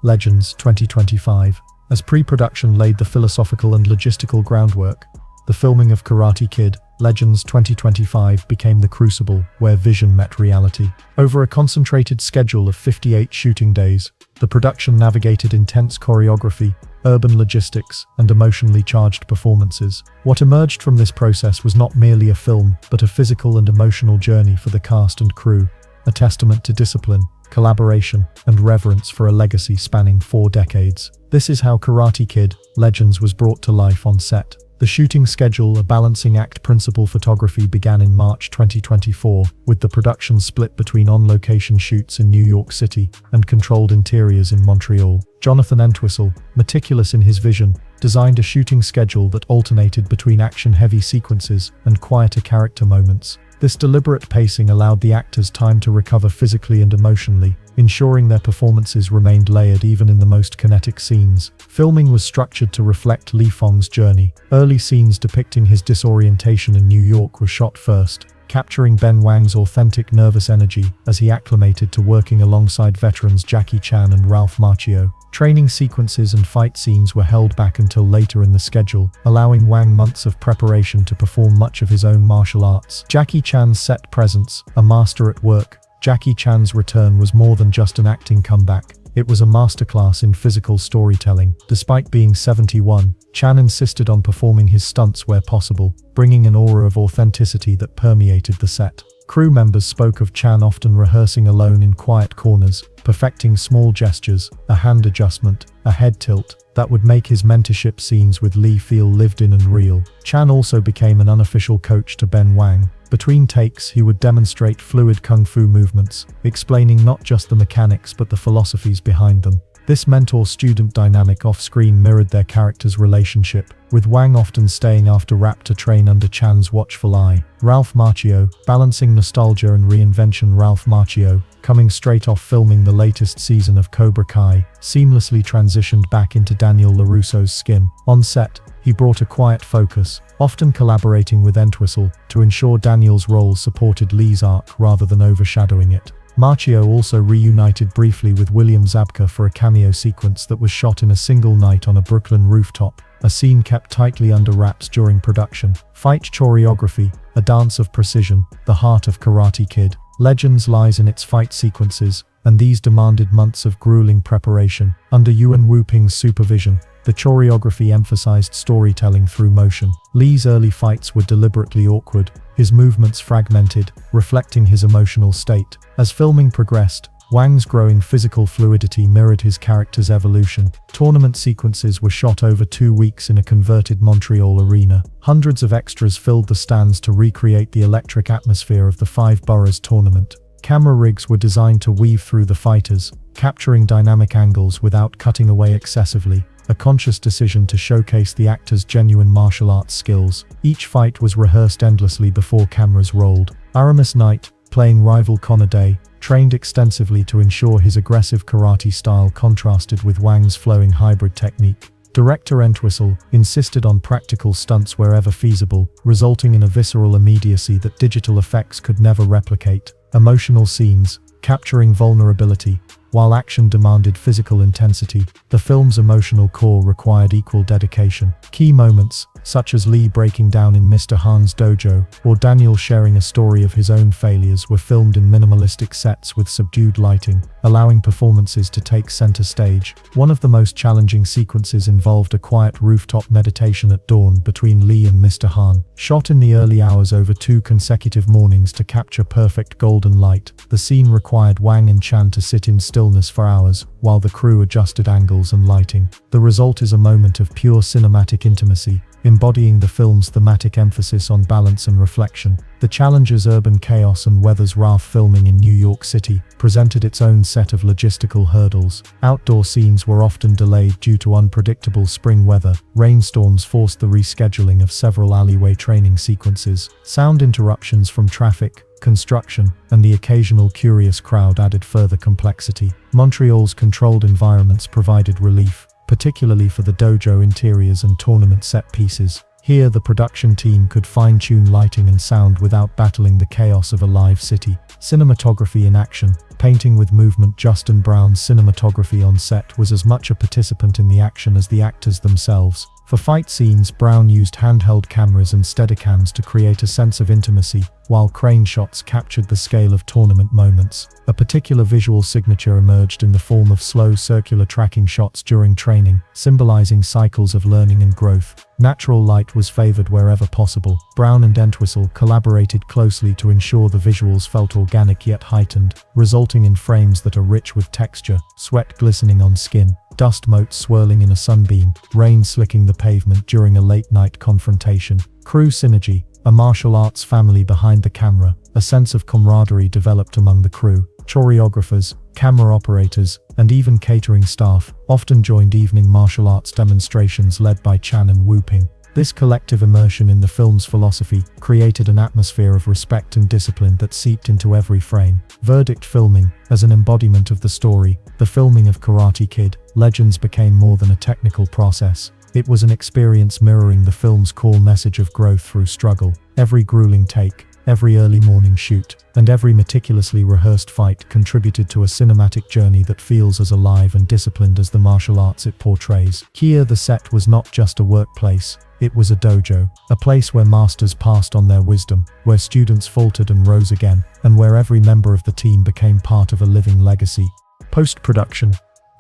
Legends 2025. As pre-production laid the philosophical and logistical groundwork, the filming of Karate Kid Legends 2025 became the crucible where vision met reality. Over a concentrated schedule of 58 shooting days, the production navigated intense choreography, urban logistics, and emotionally charged performances. What emerged from this process was not merely a film, but a physical and emotional journey for the cast and crew, a testament to discipline, collaboration, and reverence for a legacy spanning 4 decades. This is how Karate Kid Legends was brought to life on set. The shooting schedule, a balancing act principle photography, began in March 2024, with the production split between on-location shoots in New York City and controlled interiors in Montreal. Jonathan Entwistle, meticulous in his vision, designed a shooting schedule that alternated between action-heavy sequences and quieter character moments. This deliberate pacing allowed the actors time to recover physically and emotionally, ensuring their performances remained layered even in the most kinetic scenes. Filming was structured to reflect Lee Fong's journey. Early scenes depicting his disorientation in New York were shot first, capturing Ben Wang's authentic nervous energy as he acclimated to working alongside veterans Jackie Chan and Ralph Macchio. Training sequences and fight scenes were held back until later in the schedule, allowing Wang months of preparation to perform much of his own martial arts. Jackie Chan's set presence, a master at work. Jackie Chan's return was more than just an acting comeback. It was a masterclass in physical storytelling. Despite being 71, Chan insisted on performing his stunts where possible, bringing an aura of authenticity that permeated the set. Crew members spoke of Chan often rehearsing alone in quiet corners, perfecting small gestures, a hand adjustment, a head tilt, that would make his mentorship scenes with Lee feel lived in and real. Chan also became an unofficial coach to Ben Wang. Between takes, he would demonstrate fluid kung fu movements, explaining not just the mechanics but the philosophies behind them. This mentor-student dynamic off-screen mirrored their characters' relationship, with Wang often staying after rap to train under Chan's watchful eye. Ralph Macchio, balancing nostalgia and reinvention. Ralph Macchio, coming straight off filming the latest season of Cobra Kai, seamlessly transitioned back into Daniel LaRusso's skin. On set, he brought a quiet focus, often collaborating with Entwistle, to ensure Daniel's role supported Lee's arc rather than overshadowing it. Macchio also reunited briefly with William Zabka for a cameo sequence that was shot in a single night on a Brooklyn rooftop, a scene kept tightly under wraps during production. Fight choreography, a dance of precision, the heart of Karate Kid. Legends lies in its fight sequences, and these demanded months of grueling preparation. Under Yuan Wu-ping's supervision, the choreography emphasized storytelling through motion. Lee's early fights were deliberately awkward, his movements fragmented, reflecting his emotional state. As filming progressed, Wang's growing physical fluidity mirrored his character's evolution. Tournament sequences were shot over 2 weeks in a converted Montreal arena. Hundreds of extras filled the stands to recreate the electric atmosphere of the Five Boroughs tournament. Camera rigs were designed to weave through the fighters, capturing dynamic angles without cutting away excessively, a conscious decision to showcase the actors' genuine martial arts skills. Each fight was rehearsed endlessly before cameras rolled. Aramis Knight, playing rival Connor Day, trained extensively to ensure his aggressive karate style contrasted with Wang's flowing hybrid technique. Director Entwistle insisted on practical stunts wherever feasible, resulting in a visceral immediacy that digital effects could never replicate. Emotional scenes, capturing vulnerability, while action demanded physical intensity. The film's emotional core required equal dedication. Key moments, such as Lee breaking down in Mr. Han's dojo, or Daniel sharing a story of his own failures, were filmed in minimalistic sets with subdued lighting, allowing performances to take center stage. One of the most challenging sequences involved a quiet rooftop meditation at dawn between Lee and Mr. Han. Shot in the early hours over 2 consecutive mornings to capture perfect golden light, the scene required Wang and Chan to sit in stillness for hours, while the crew adjusted angles and lighting. The result is a moment of pure cinematic intimacy, embodying the film's thematic emphasis on balance and reflection. The Challenger's urban chaos and Weathers Ralph filming in New York City presented its own set of logistical hurdles. Outdoor scenes were often delayed due to unpredictable spring weather. Rainstorms forced the rescheduling of several alleyway training sequences. Sound interruptions from traffic, construction, and the occasional curious crowd added further complexity. Montreal's controlled environments provided relief, particularly for the dojo interiors and tournament set pieces. Here, the production team could fine-tune lighting and sound without battling the chaos of a live city. Cinematography in action. Painting with movement. Justin Brown's cinematography on set was as much a participant in the action as the actors themselves. For fight scenes, Brown used handheld cameras and Steadicams to create a sense of intimacy, while crane shots captured the scale of tournament moments. A particular visual signature emerged in the form of slow circular tracking shots during training, symbolizing cycles of learning and growth. Natural light was favored wherever possible. Brown and Entwistle collaborated closely to ensure the visuals felt organic yet heightened, resulting in frames that are rich with texture, sweat glistening on skin, dust motes swirling in a sunbeam, rain slicking the pavement during a late-night confrontation. Crew synergy. A martial arts family behind the camera, a sense of camaraderie developed among the crew. Choreographers, camera operators, and even catering staff often joined evening martial arts demonstrations led by Chan and Wu-ping. This collective immersion in the film's philosophy created an atmosphere of respect and discipline that seeped into every frame. Verdict filming. As an embodiment of the story, the filming of Karate Kid: Legends became more than a technical process. It was an experience mirroring the film's core message of growth through struggle. Every grueling take, every early morning shoot, and every meticulously rehearsed fight contributed to a cinematic journey that feels as alive and disciplined as the martial arts it portrays. Here, the set was not just a workplace, it was a dojo, a place where masters passed on their wisdom, where students faltered and rose again, and where every member of the team became part of a living legacy. Post-production.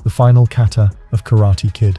The final kata of Karate Kid: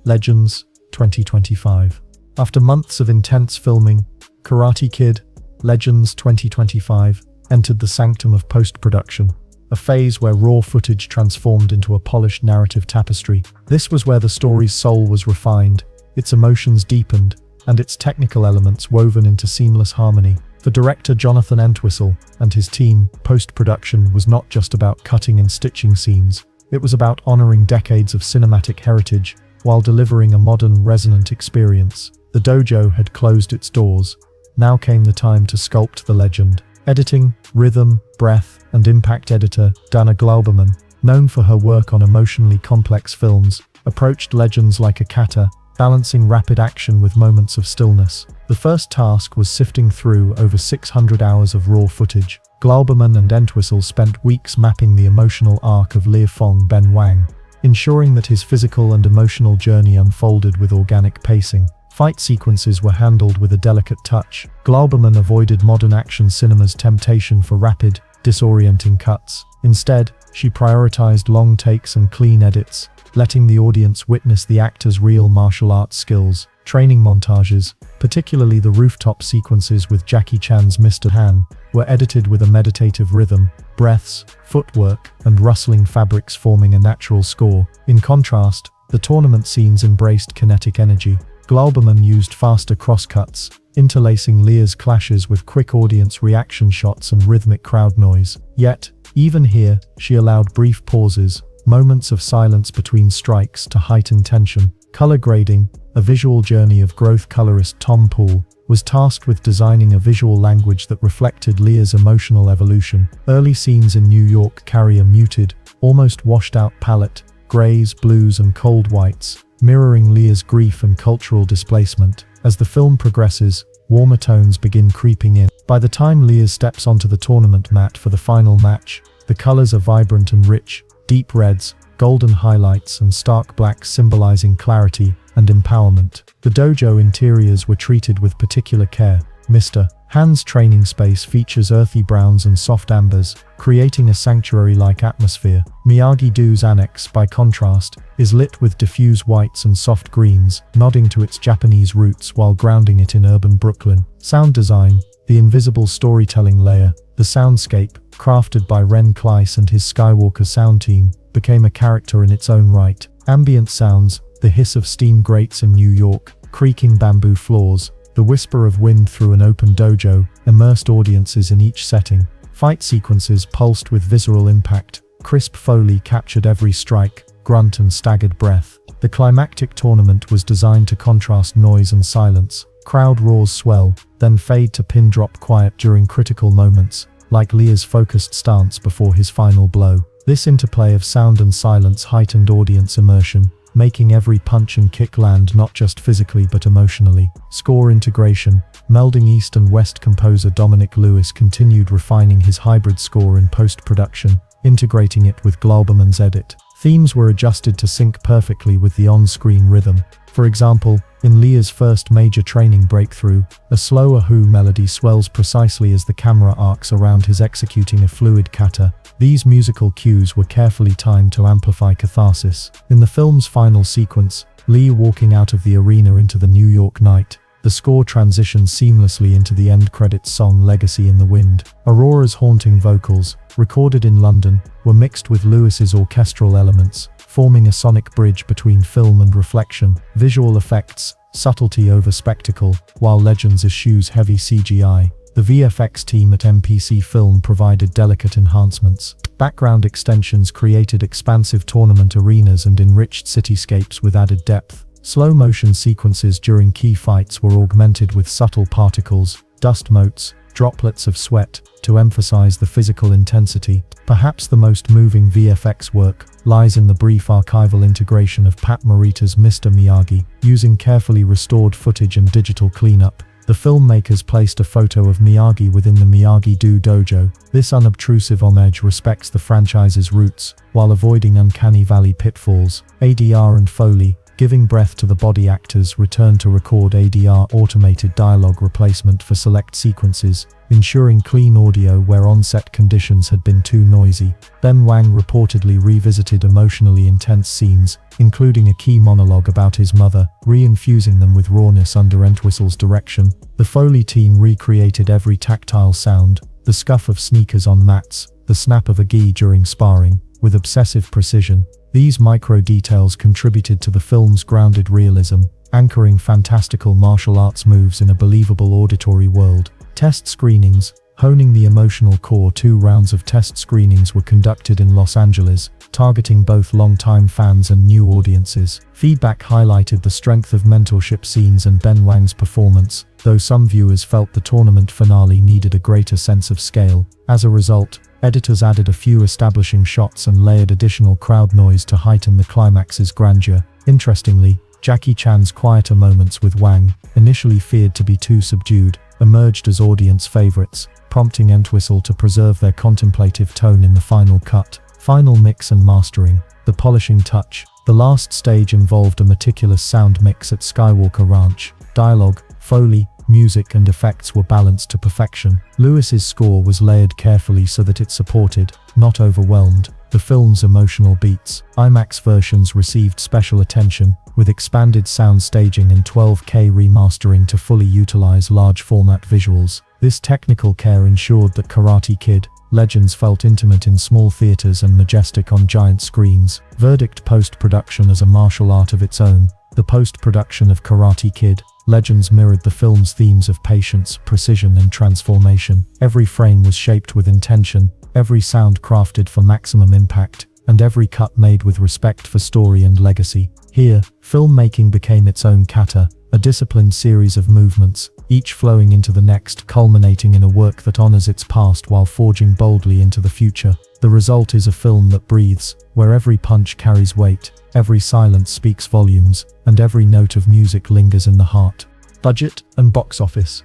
Legends, 2025. After months of intense filming, Karate Kid: Legends 2025 entered the sanctum of post-production, a phase where raw footage transformed into a polished narrative tapestry. This was where the story's soul was refined, its emotions deepened, and its technical elements woven into seamless harmony. For director Jonathan Entwistle and his team, post-production was not just about cutting and stitching scenes. It was about honoring decades of cinematic heritage while delivering a modern, resonant experience. The dojo had closed its doors. Now came the time to sculpt the legend. Editing, rhythm, breath, and impact editor Dana Glauberman, known for her work on emotionally complex films, approached legends like a kata, balancing rapid action with moments of stillness. The first task was sifting through over 600 hours of raw footage. Glauberman and Entwistle spent weeks mapping the emotional arc of Lia Fong Ben Wang, ensuring that his physical and emotional journey unfolded with organic pacing. Fight sequences were handled with a delicate touch. Glauberman avoided modern action cinema's temptation for rapid, disorienting cuts. Instead, she prioritized long takes and clean edits, letting the audience witness the actor's real martial arts skills. Training montages, particularly the rooftop sequences with Jackie Chan's Mr. Han, were edited with a meditative rhythm, breaths, footwork, and rustling fabrics forming a natural score. In contrast, the tournament scenes embraced kinetic energy. Glauberman used faster crosscuts, interlacing Lia's clashes with quick audience reaction shots and rhythmic crowd noise. Yet, even here, she allowed brief pauses, moments of silence between strikes to heighten tension. Color grading, a visual journey of growth colorist Tom Poole, was tasked with designing a visual language that reflected Lia's emotional evolution. Early scenes in New York carry a muted, almost washed-out palette, grays, blues, and cold whites, mirroring Lia's grief and cultural displacement. As the film progresses, warmer tones begin creeping in. By the time Lia steps onto the tournament mat for the final match, the colors are vibrant and rich, deep reds, golden highlights, and stark blacks symbolizing clarity and empowerment. The dojo interiors were treated with particular care. Mr. Han's training space features earthy browns and soft ambers, creating a sanctuary-like atmosphere. Miyagi-Do's annex, by contrast, is lit with diffuse whites and soft greens, nodding to its Japanese roots while grounding it in urban Brooklyn. Sound design, the invisible storytelling layer, the soundscape, crafted by Ren Kleiss and his Skywalker sound team, became a character in its own right. Ambient sounds, the hiss of steam grates in New York, creaking bamboo floors, the whisper of wind through an open dojo, immersed audiences in each setting. Fight sequences pulsed with visceral impact. Crisp Foley captured every strike, grunt, and staggered breath. The climactic tournament was designed to contrast noise and silence. Crowd roars swell, then fade to pin drop quiet during critical moments, like Lia's focused stance before his final blow. This interplay of sound and silence heightened audience immersion, making every punch and kick land not just physically but emotionally. Score integration, melding East and West. Composer Dominic Lewis continued refining his hybrid score in post-production, integrating it with Glauberman's edit. Themes were adjusted to sync perfectly with the on-screen rhythm. For example, in Lia's first major training breakthrough, a slower Who melody swells precisely as the camera arcs around his executing a fluid kata. These musical cues were carefully timed to amplify catharsis. In the film's final sequence, Lia walking out of the arena into the New York night, the score transitions seamlessly into the end credits song Legacy in the Wind. Aurora's haunting vocals, recorded in London, were mixed with Lewis's orchestral elements, forming a sonic bridge between film and reflection. Visual effects, subtlety over spectacle, while Legends eschews heavy CGI. The VFX team at MPC Film provided delicate enhancements. Background extensions created expansive tournament arenas and enriched cityscapes with added depth. Slow-motion sequences during key fights were augmented with subtle particles, dust motes, droplets of sweat, to emphasize the physical intensity. Perhaps the most moving VFX work lies in the brief archival integration of Pat Morita's Mr. Miyagi. Using carefully restored footage and digital cleanup, the filmmakers placed a photo of Miyagi within the Miyagi-Do dojo. This unobtrusive homage respects the franchise's roots, while avoiding uncanny valley pitfalls. ADR and Foley, giving breath to the body actors, returned to record ADR, automated dialogue replacement for select sequences, ensuring clean audio where on-set conditions had been too noisy. Ben Wang reportedly revisited emotionally intense scenes, including a key monologue about his mother, re-infusing them with rawness under Entwistle's direction. The Foley team recreated every tactile sound, the scuff of sneakers on mats, the snap of a gi during sparring, with obsessive precision. These micro-details contributed to the film's grounded realism, anchoring fantastical martial arts moves in a believable auditory world. Test screenings. Honing the emotional core. 2 rounds of test screenings were conducted in Los Angeles, targeting both long-time fans and new audiences. Feedback highlighted the strength of mentorship scenes and Ben Wang's performance, though some viewers felt the tournament finale needed a greater sense of scale. As a result, editors added a few establishing shots and layered additional crowd noise to heighten the climax's grandeur. Interestingly, Jackie Chan's quieter moments with Wang, initially feared to be too subdued, emerged as audience favorites, prompting Entwistle to preserve their contemplative tone in the final cut. Final mix and mastering. The polishing touch. The last stage involved a meticulous sound mix at Skywalker Ranch. Dialogue, Foley, music and effects were balanced to perfection. Lewis's score was layered carefully so that it supported, not overwhelmed, the film's emotional beats. IMAX versions received special attention, with expanded sound staging and 12K remastering to fully utilize large-format visuals. This technical care ensured that Karate Kid: Legends felt intimate in small theaters and majestic on giant screens. Verdict. Post-production as a martial art of its own. The post-production of Karate Kid: Legends mirrored the film's themes of patience, precision and transformation. Every frame was shaped with intention, every sound crafted for maximum impact, and every cut made with respect for story and legacy. Here, filmmaking became its own kata, a disciplined series of movements, each flowing into the next, culminating in a work that honors its past while forging boldly into the future. The result is a film that breathes, where every punch carries weight, every silence speaks volumes, and every note of music lingers in the heart. Budget and box office.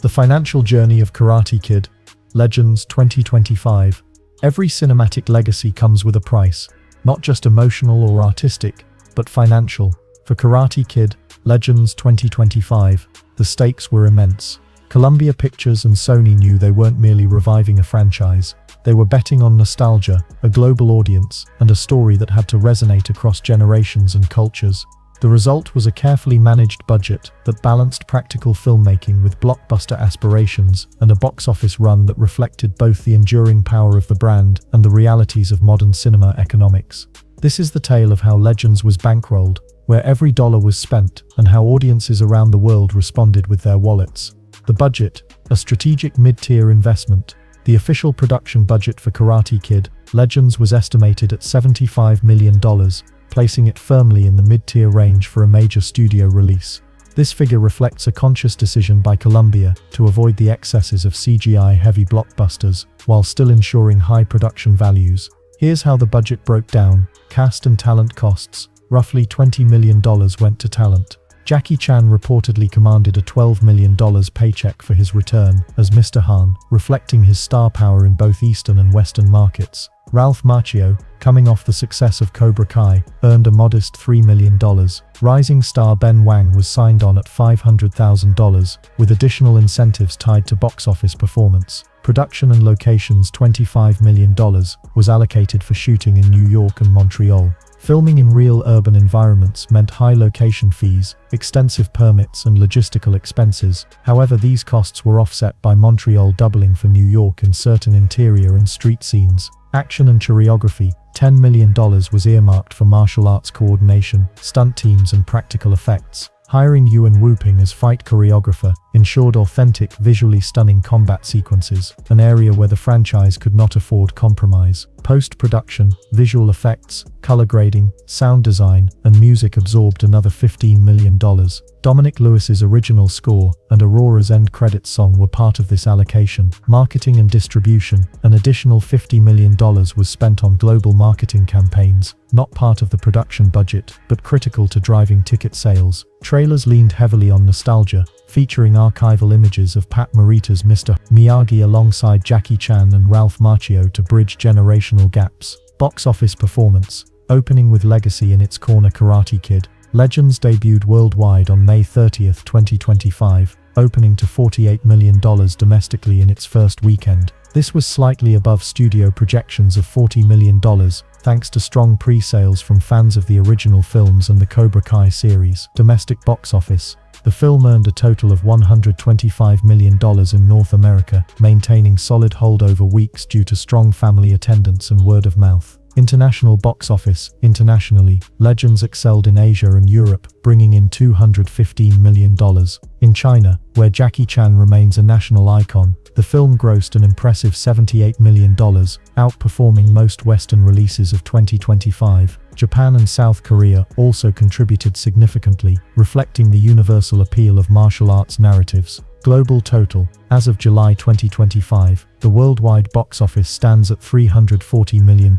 The financial journey of Karate Kid: Legends 2025. Every cinematic legacy comes with a price, not just emotional or artistic, but financial. For Karate Kid: Legends 2025, the stakes were immense. Columbia Pictures and Sony knew they weren't merely reviving a franchise. They were betting on nostalgia, a global audience, and a story that had to resonate across generations and cultures. The result was a carefully managed budget that balanced practical filmmaking with blockbuster aspirations and a box office run that reflected both the enduring power of the brand and the realities of modern cinema economics. This is the tale of how Legends was bankrolled, where every dollar was spent, and how audiences around the world responded with their wallets. The budget, a strategic mid-tier investment. The official production budget for Karate Kid: Legends was estimated at $75 million, placing it firmly in the mid-tier range for a major studio release. This figure reflects a conscious decision by Columbia to avoid the excesses of CGI-heavy blockbusters, while still ensuring high production values. Here's how the budget broke down. Cast and talent costs. Roughly $20 million went to talent. Jackie Chan reportedly commanded a $12 million paycheck for his return as Mr. Han, reflecting his star power in both Eastern and Western markets. Ralph Macchio, coming off the success of Cobra Kai, earned a modest $3 million. Rising star Ben Wang was signed on at $500,000, with additional incentives tied to box office performance. Production and locations. $25 million was allocated for shooting in New York and Montreal. Filming in real urban environments meant high location fees, extensive permits and logistical expenses. However, these costs were offset by Montreal doubling for New York in certain interior and street scenes. Action and choreography. $10 million was earmarked for martial arts coordination, stunt teams and practical effects. Hiring Yuan Wu-ping as fight choreographer ensured authentic, visually stunning combat sequences, an area where the franchise could not afford compromise. Post-production, visual effects, color grading, sound design, and music absorbed another $15 million. Dominic Lewis's original score and Aurora's end credits song were part of this allocation. Marketing and distribution. An additional $50 million was spent on global marketing campaigns, not part of the production budget, but critical to driving ticket sales. Trailers leaned heavily on nostalgia, featuring archival images of Pat Morita's Mr. Miyagi alongside Jackie Chan and Ralph Macchio to bridge generational gaps. Box office performance. Opening with legacy in its corner. Karate Kid: Legends debuted worldwide on May 30, 2025, opening to $48 million domestically in its first weekend. This was slightly above studio projections of $40 million, thanks to strong pre-sales from fans of the original films and the Cobra Kai series. Domestic box office. The film earned a total of $125 million in North America, maintaining solid hold over weeks due to strong family attendance and word of mouth. International box office. Internationally, Legends excelled in Asia and Europe, bringing in $215 million. In China, where Jackie Chan remains a national icon, the film grossed an impressive $78 million, outperforming most Western releases of 2025. Japan and South Korea also contributed significantly, reflecting the universal appeal of martial arts narratives. Global total. As of July 2025, the worldwide box office stands at $340 million,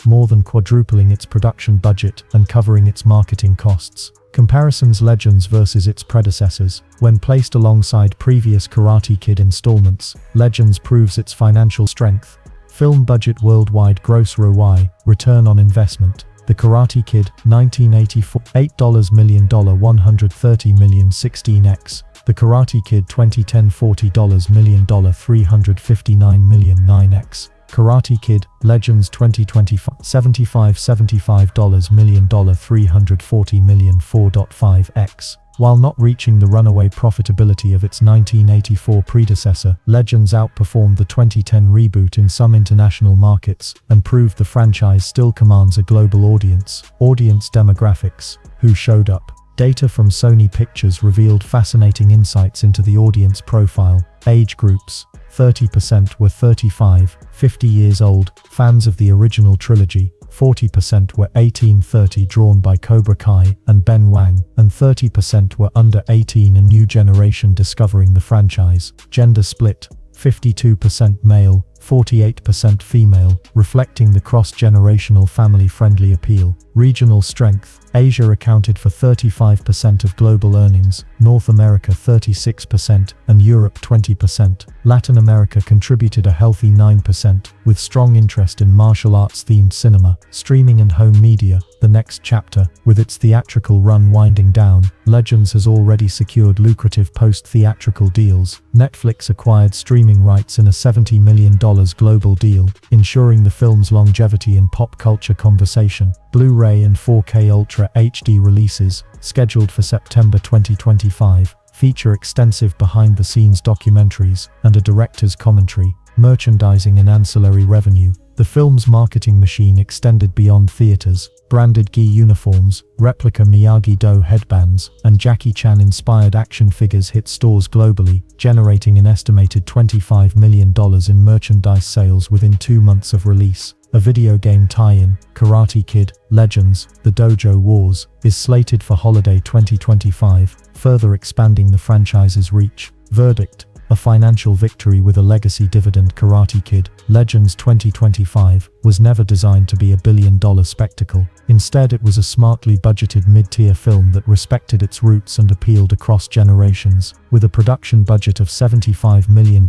more than quadrupling its production budget and covering its marketing costs. Comparisons. Legends versus its predecessors. When placed alongside previous Karate Kid installments, Legends proves its financial strength. Film budget. Worldwide gross ROI, return on investment. The Karate Kid, 1984, $8 million, $130 million, 16x. The Karate Kid, 2010, $40 million, $359 million, 9x. Karate Kid, Legends, 2025, $75 million, $340 million, 4.5x. While not reaching the runaway profitability of its 1984 predecessor, Legends outperformed the 2010 reboot in some international markets and proved the franchise still commands a global audience. Audience demographics. Who showed up? Data from Sony Pictures revealed fascinating insights into the audience profile. Age groups. 30% were 35, 50 years old, fans of the original trilogy. 40% were 18-30, drawn by Cobra Kai and Ben Wang, and 30% were under 18 and new generation discovering the franchise. Gender split. 52% male, 48% female, reflecting the cross-generational family-friendly appeal. Regional strength. Asia accounted for 35% of global earnings, North America 36%, and Europe 20%. Latin America contributed a healthy 9%, with strong interest in martial arts-themed cinema, streaming and home media. The next chapter. With its theatrical run winding down, Legends has already secured lucrative post-theatrical deals. Netflix acquired streaming rights in a $70 million global deal, ensuring the film's longevity in pop culture conversation. Blu-ray and 4K Ultra HD releases, scheduled for September 2025, feature extensive behind-the-scenes documentaries and a director's commentary. Merchandising and ancillary revenue. The film's marketing machine extended beyond theaters. Branded gi uniforms, replica Miyagi-Do headbands, and Jackie Chan-inspired action figures hit stores globally, generating an estimated $25 million in merchandise sales within 2 months of release. A video game tie-in, Karate Kid, Legends, The Dojo Wars, is slated for holiday 2025, further expanding the franchise's reach. Verdict. A financial victory with a legacy dividend. Karate Kid, Legends 2025, was never designed to be a billion-dollar spectacle. Instead, it was a smartly budgeted mid-tier film that respected its roots and appealed across generations. With a production budget of $75 million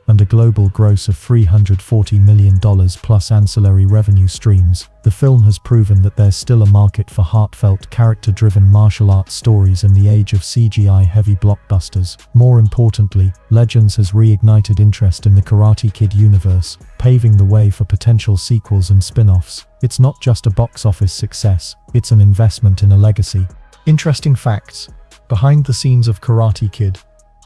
and a global gross of $340 million plus ancillary revenue streams, the film has proven that there's still a market for heartfelt, character-driven martial arts stories in the age of CGI-heavy blockbusters. More importantly, Legends has reignited interest in the Karate Kid universe, paving the way for potential sequels and spin-offs. It's not just a box office success, it's an investment in a legacy. Interesting facts. Behind the scenes of Karate Kid,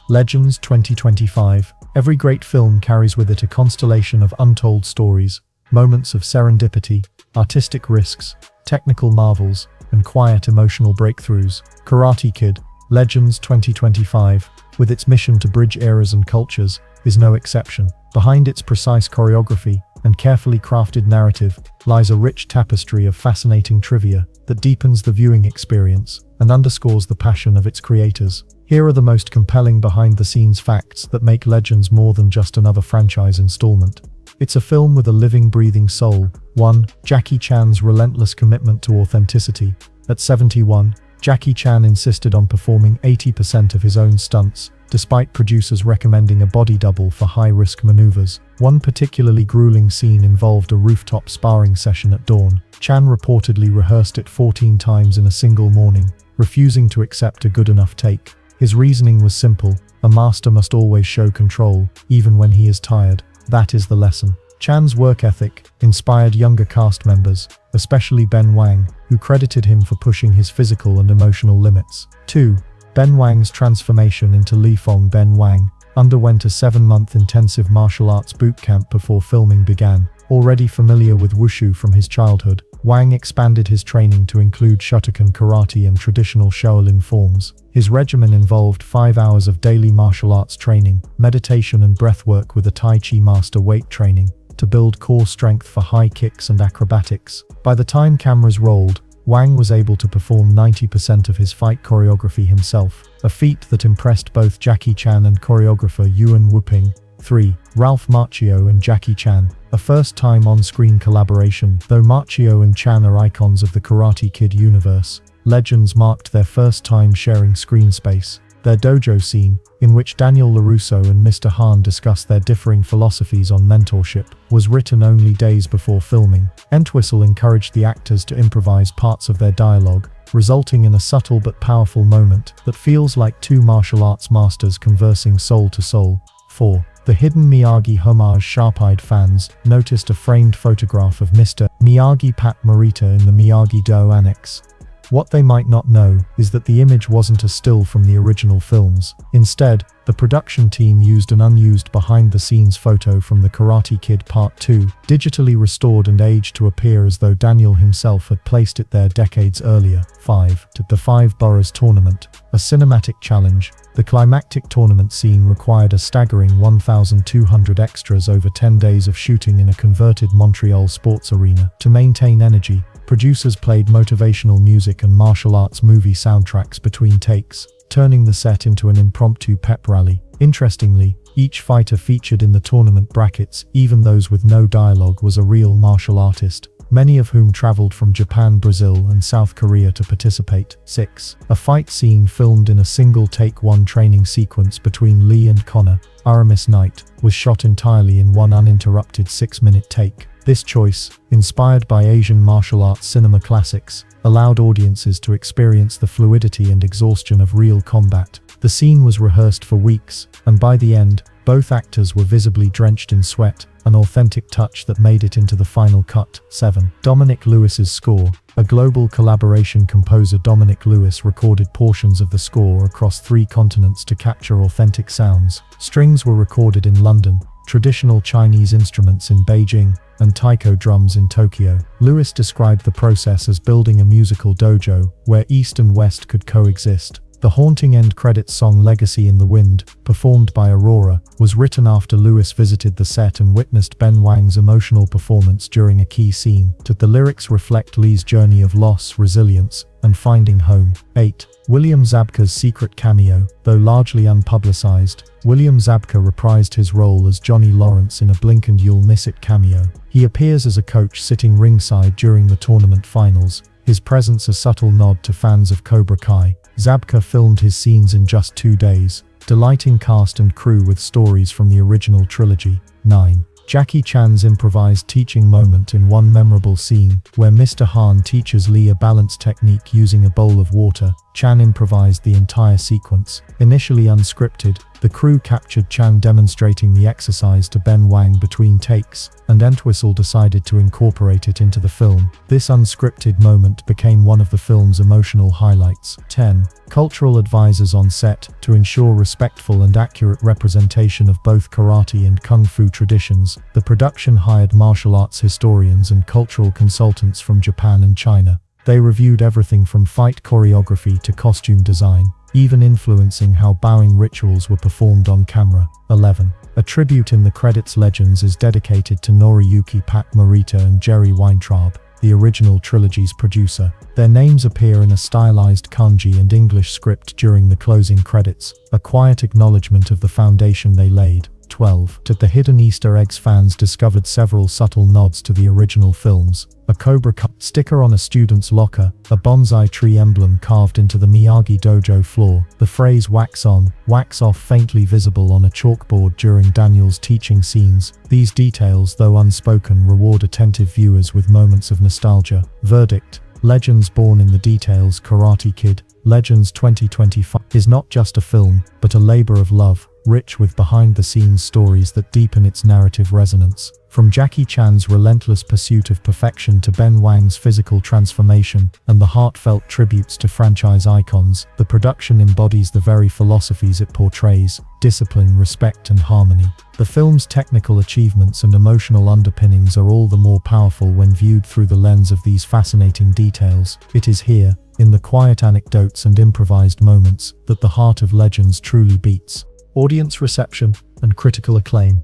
Legends 2025. Every great film carries with it a constellation of untold stories, moments of serendipity, artistic risks, technical marvels, and quiet emotional breakthroughs. Karate Kid, Legends 2025, with its mission to bridge eras and cultures, is no exception. Behind its precise choreography and carefully crafted narrative lies a rich tapestry of fascinating trivia that deepens the viewing experience and underscores the passion of its creators. Here are the most compelling behind-the-scenes facts that make Legends more than just another franchise installment. It's a film with a living, breathing soul. 1. Jackie Chan's relentless commitment to authenticity. At 71, Jackie Chan insisted on performing 80% of his own stunts, despite producers recommending a body double for high-risk maneuvers. One particularly grueling scene involved a rooftop sparring session at dawn. Chan reportedly rehearsed it 14 times in a single morning, refusing to accept a good enough take. His reasoning was simple: a master must always show control, even when he is tired. That is the lesson. Chan's work ethic inspired younger cast members, especially Ben Wang, who credited him for pushing his physical and emotional limits. 2. Ben Wang's transformation into Li Fong. Ben Wang underwent a 7-month intensive martial arts boot camp before filming began. Already familiar with wushu from his childhood, Wang expanded his training to include Shotokan karate and traditional Shaolin forms. His regimen involved 5 hours of daily martial arts training, meditation and breathwork with a Tai Chi master weight training to build core strength for high kicks and acrobatics. By the time cameras rolled, Wang was able to perform 90% of his fight choreography himself, a feat that impressed both Jackie Chan and choreographer Yuan Wuping. 3. Ralph Macchio and Jackie Chan, a first-time on-screen collaboration. Though Macchio and Chan are icons of the Karate Kid universe, legends marked their first time sharing screen space. Their dojo scene, in which Daniel LaRusso and Mr. Han discuss their differing philosophies on mentorship, was written only days before filming. Entwistle encouraged the actors to improvise parts of their dialogue, resulting in a subtle but powerful moment that feels like two martial arts masters conversing soul to soul. 4. The hidden Miyagi homage. Sharp-eyed fans noticed a framed photograph of Mr. Miyagi Pat Morita in the Miyagi-Do annex. What they might not know is that the image wasn't a still from the original films. Instead, the production team used an unused behind-the-scenes photo from The Karate Kid Part 2, digitally restored and aged to appear as though Daniel himself had placed it there decades earlier. 5. The Five Boroughs Tournament, a cinematic challenge. The climactic tournament scene required a staggering 1,200 extras over 10 days of shooting in a converted Montreal sports arena. To maintain energy, producers played motivational music and martial arts movie soundtracks between takes, turning the set into an impromptu pep rally. Interestingly, each fighter featured in the tournament brackets, even those with no dialogue, was a real martial artist, many of whom traveled from Japan, Brazil, and South Korea to participate. 6. A fight scene filmed in a single take. One training sequence between Lee and Connor, Aramis Knight, was shot entirely in one uninterrupted 6-minute take. This choice, inspired by Asian martial arts cinema classics, allowed audiences to experience the fluidity and exhaustion of real combat. The scene was rehearsed for weeks, and by the end, both actors were visibly drenched in sweat, an authentic touch that made it into the final cut. 7. Dominic Lewis's score. A global collaboration. Composer Dominic Lewis recorded portions of the score across 3 continents to capture authentic sounds. Strings were recorded in London, traditional Chinese instruments in Beijing, and taiko drums in Tokyo. Lewis described the process as building a musical dojo where East and West could coexist. The haunting end credits song Legacy in the Wind, performed by Aurora, was written after Lewis visited the set and witnessed Ben Wang's emotional performance during a key scene. The lyrics reflect Lee's journey of loss, resilience, and finding home. 8. William Zabka's secret cameo. Though largely unpublicized, William Zabka reprised his role as Johnny Lawrence in a Blink and You'll Miss It cameo. He appears as a coach sitting ringside during the tournament finals, his presence a subtle nod to fans of Cobra Kai. Zabka filmed his scenes in just 2 days, delighting cast and crew with stories from the original trilogy. 9. Jackie Chan's improvised teaching moment. In one memorable scene, where Mr. Han teaches Lee a balance technique using a bowl of water, Chan improvised the entire sequence. Initially unscripted, the crew captured Chan demonstrating the exercise to Ben Wang between takes, and Entwistle decided to incorporate it into the film. This unscripted moment became one of the film's emotional highlights. 10. Cultural advisors on set. To ensure respectful and accurate representation of both karate and kung fu traditions, the production hired martial arts historians and cultural consultants from Japan and China. They reviewed everything from fight choreography to costume design, even influencing how bowing rituals were performed on camera. 11. A tribute in the credits. Legends is dedicated to Noriyuki Pat Morita and Jerry Weintraub, the original trilogy's producer. Their names appear in a stylized kanji and English script during the closing credits, a quiet acknowledgement of the foundation they laid. 12. The hidden Easter eggs. Fans discovered several subtle nods to the original films. A Cobra Kai sticker on a student's locker, a bonsai tree emblem carved into the Miyagi Dojo floor, the phrase wax on, wax off faintly visible on a chalkboard during Daniel's teaching scenes. These details, though unspoken, reward attentive viewers with moments of nostalgia. Verdict. Legends born in the details. Karate Kid Legends 2025 is not just a film, but a labor of love. rich with behind-the-scenes stories that deepen its narrative resonance. From Jackie Chan's relentless pursuit of perfection to Ben Wang's physical transformation and the heartfelt tributes to franchise icons, the production embodies the very philosophies it portrays: discipline, respect, and harmony. The film's technical achievements and emotional underpinnings are all the more powerful when viewed through the lens of these fascinating details. It is here, in the quiet anecdotes and improvised moments, that the heart of Legends truly beats. Audience reception and critical acclaim.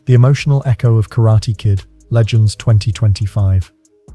The emotional echo of Karate Kid, Legends 2025.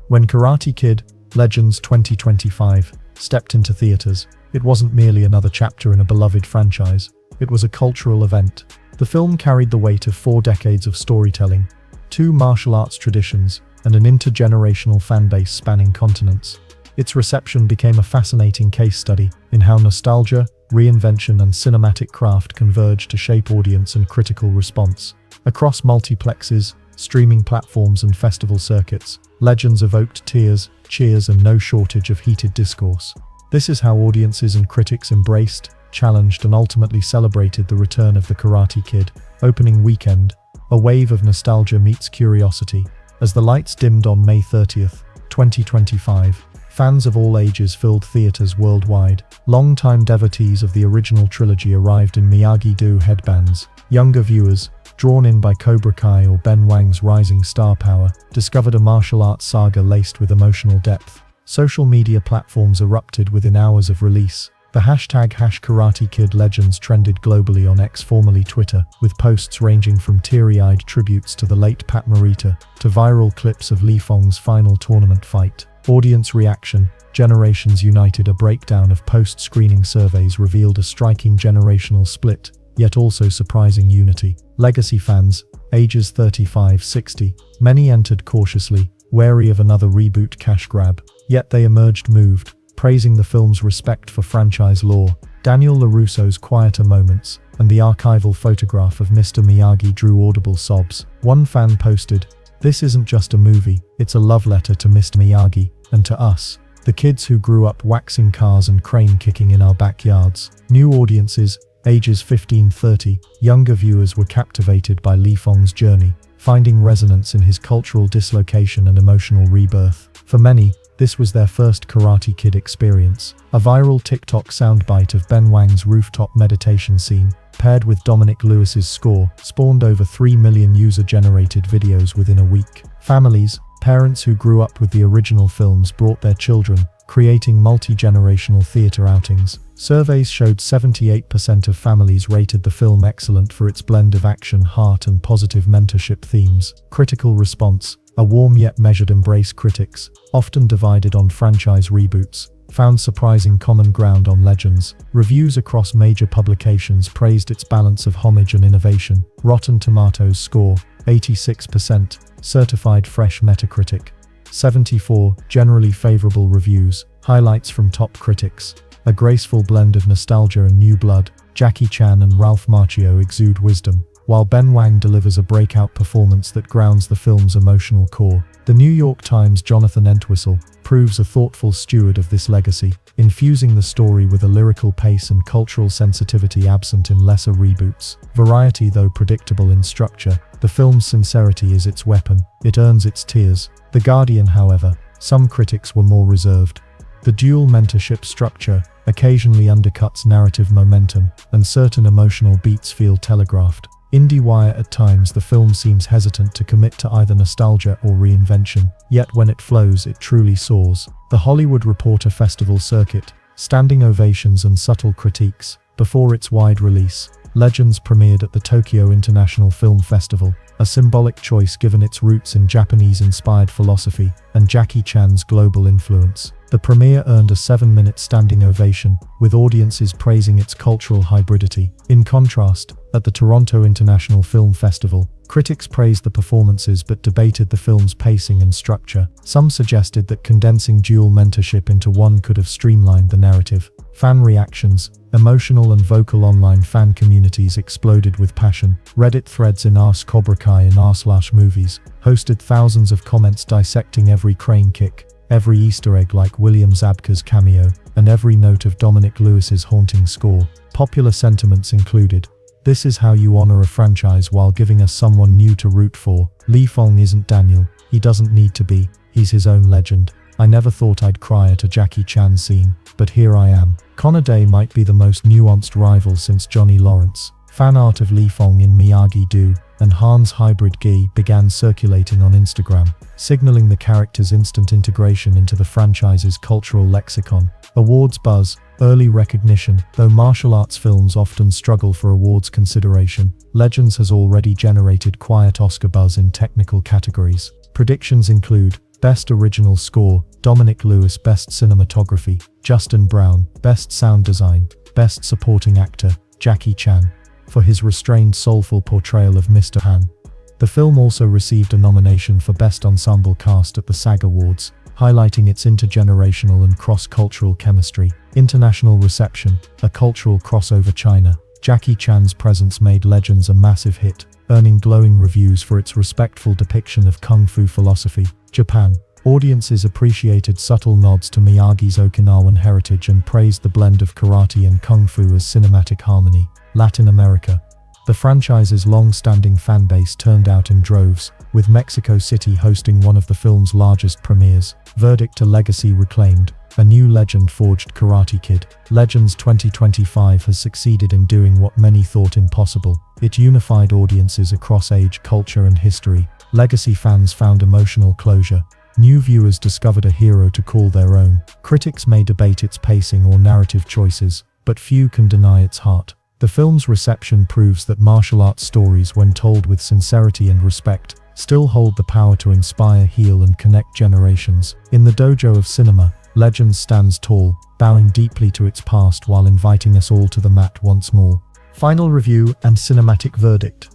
When Karate Kid, Legends 2025 stepped into theaters, it wasn't merely another chapter in a beloved franchise. It was a cultural event. The film carried the weight of 4 decades of storytelling, 2 martial arts traditions, and an intergenerational fanbase spanning continents. Its reception became a fascinating case study in how nostalgia, reinvention, and cinematic craft converge to shape audience and critical response. Across multiplexes, streaming platforms, and festival circuits, Legends evoked tears, cheers, and no shortage of heated discourse. This is how audiences and critics embraced, challenged, and ultimately celebrated the return of the Karate Kid. Opening weekend, a wave of nostalgia meets curiosity. As the lights dimmed on May 30th, 2025, fans of all ages filled theaters worldwide. Longtime devotees of the original trilogy arrived in Miyagi-Do headbands. Younger viewers, drawn in by Cobra Kai or Ben Wang's rising star power, discovered a martial arts saga laced with emotional depth. Social media platforms erupted within hours of release. The hashtag #KarateKidLegends trended globally on X, formerly Twitter, with posts ranging from teary-eyed tributes to the late Pat Morita to viral clips of Li Feng's final tournament fight. Audience reaction. Generations united. A breakdown of post-screening surveys revealed a striking generational split, yet also surprising unity. Legacy fans, ages 35-60, many entered cautiously, wary of another reboot cash grab, yet they emerged moved, praising the film's respect for franchise lore. Daniel LaRusso's quieter moments and the archival photograph of Mr. Miyagi drew audible sobs. One fan posted, "This isn't just a movie, it's a love letter to Mr. Miyagi, and to us, the kids who grew up waxing cars and crane kicking in our backyards." New audiences, ages 15-30, younger viewers were captivated by Li Feng's journey, finding resonance in his cultural dislocation and emotional rebirth. For many, this was their first Karate Kid experience. A viral TikTok soundbite of Ben Wang's rooftop meditation scene, paired with Dominic Lewis's score, spawned over 3 million user-generated videos within a week. Families, parents who grew up with the original films brought their children, creating multi-generational theater outings. Surveys showed 78% of families rated the film excellent for its blend of action, heart, and positive mentorship themes. Critical response. A warm yet measured embrace. Critics, often divided on franchise reboots, found surprising common ground on Legends. Reviews across major publications praised its balance of homage and innovation. Rotten Tomatoes score, 86%. Certified fresh. Metacritic, 74. Generally favorable reviews. Highlights from top critics. A graceful blend of nostalgia and new blood. Jackie Chan and Ralph Macchio exude wisdom, while Ben Wang delivers a breakout performance that grounds the film's emotional core. The New York Times' Jonathan Entwistle proves a thoughtful steward of this legacy, infusing the story with a lyrical pace and cultural sensitivity absent in lesser reboots. Variety. Though predictable in structure, the film's sincerity is its weapon. It earns its tears. The Guardian, however, some critics were more reserved. The dual mentorship structure occasionally undercuts narrative momentum, and certain emotional beats feel telegraphed. IndieWire. At times the film seems hesitant to commit to either nostalgia or reinvention, yet when it flows it truly soars. The Hollywood Reporter Festival circuit, standing ovations and subtle critiques. Before its wide release, Legends premiered at the Tokyo International Film Festival, a symbolic choice given its roots in Japanese-inspired philosophy and Jackie Chan's global influence. The premiere earned a 7-minute standing ovation, with audiences praising its cultural hybridity. In contrast, at the Toronto International Film Festival, critics praised the performances but debated the film's pacing and structure. Some suggested that condensing dual mentorship into one could have streamlined the narrative. Fan reactions. Emotional and vocal online fan communities exploded with passion. Reddit threads in Ars Cobra Kai and r/movies hosted thousands of comments dissecting every crane kick, every Easter egg like William Zabka's cameo, and every note of Dominic Lewis's haunting score. Popular sentiments included, This is how you honor a franchise while giving us someone new to root for. Li Fong isn't Daniel. He doesn't need to be. He's his own legend. I never thought I'd cry at a Jackie Chan scene, but here I am. Connor Day might be the most nuanced rival since Johnny Lawrence. Fan art of Li Fong in Miyagi-Do and Han's hybrid gi began circulating on Instagram, signaling the character's instant integration into the franchise's cultural lexicon. Awards buzz, early recognition. Though martial arts films often struggle for awards consideration, Legends has already generated quiet Oscar buzz in technical categories. Predictions include Best Original Score, Dominic Lewis Best Cinematography, Justin Brown Best Sound Design, Best Supporting Actor, Jackie Chan, for his restrained soulful portrayal of Mr. Han. The film also received a nomination for Best Ensemble Cast at the SAG Awards, highlighting its intergenerational and cross-cultural chemistry. International reception, a cultural crossover. China. Jackie Chan's presence made Legends a massive hit, earning glowing reviews for its respectful depiction of kung fu philosophy. Japan. Audiences appreciated subtle nods to Miyagi's Okinawan heritage and praised the blend of karate and kung fu as cinematic harmony. Latin America. The franchise's long-standing fanbase turned out in droves, with Mexico City hosting one of the film's largest premieres. Verdict: a legacy reclaimed. A new legend forged. Karate Kid. Legends 2025 has succeeded in doing what many thought impossible. It unified audiences across age, culture, and history. Legacy fans found emotional closure. New viewers discovered a hero to call their own. Critics may debate its pacing or narrative choices, but few can deny its heart. The film's reception proves that martial arts stories, when told with sincerity and respect, still hold the power to inspire, heal, and connect generations. In the dojo of cinema, Legends stands tall, bowing deeply to its past while inviting us all to the mat once more. Final review and cinematic verdict.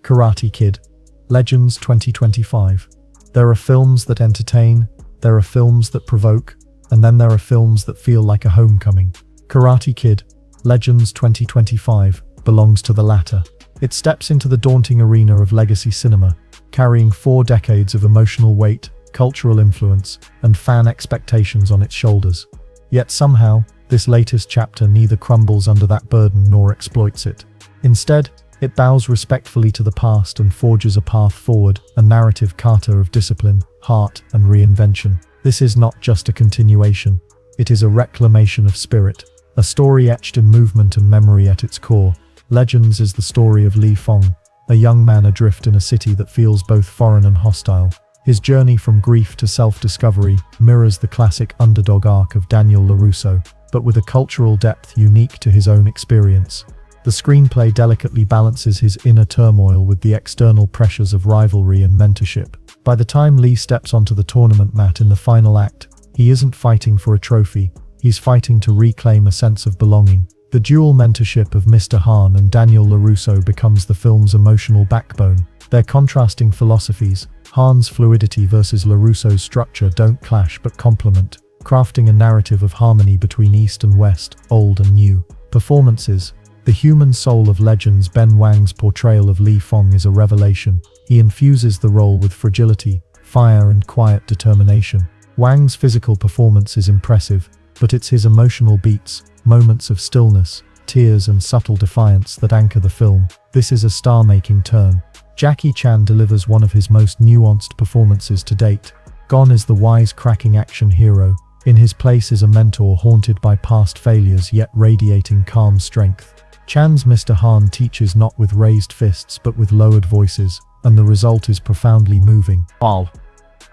Karate Kid. Legends 2025. There are films that entertain, there are films that provoke, and then there are films that feel like a homecoming. Karate Kid. Legends 2025 belongs to the latter. It steps into the daunting arena of legacy cinema, carrying 4 decades of emotional weight, cultural influence, and fan expectations on its shoulders. Yet somehow, this latest chapter neither crumbles under that burden nor exploits it. Instead, it bows respectfully to the past and forges a path forward, a narrative carta of discipline, heart, and reinvention. This is not just a continuation, it is a reclamation of spirit. A story etched in movement and memory at its core. Legends is the story of Li Fong, a young man adrift in a city that feels both foreign and hostile. His journey from grief to self-discovery mirrors the classic underdog arc of Daniel LaRusso, but with a cultural depth unique to his own experience. The screenplay delicately balances his inner turmoil with the external pressures of rivalry and mentorship. By the time Lee steps onto the tournament mat in the final act, he isn't fighting for a trophy. He's fighting to reclaim a sense of belonging. The dual mentorship of Mr. Han and Daniel LaRusso becomes the film's emotional backbone. Their contrasting philosophies, Han's fluidity versus LaRusso's structure, don't clash but complement, crafting a narrative of harmony between East and West, old and new. Performances. The human soul of Legends. Ben Wang's portrayal of Li Fong is a revelation. He infuses the role with fragility, fire, and quiet determination. Wang's physical performance is impressive, but it's his emotional beats, moments of stillness, tears, and subtle defiance that anchor the film. This is a star-making turn. Jackie Chan delivers one of his most nuanced performances to date. Gone is the wise-cracking action hero. In his place is a mentor haunted by past failures yet radiating calm strength. Chan's Mr. Han teaches not with raised fists but with lowered voices, and the result is profoundly moving.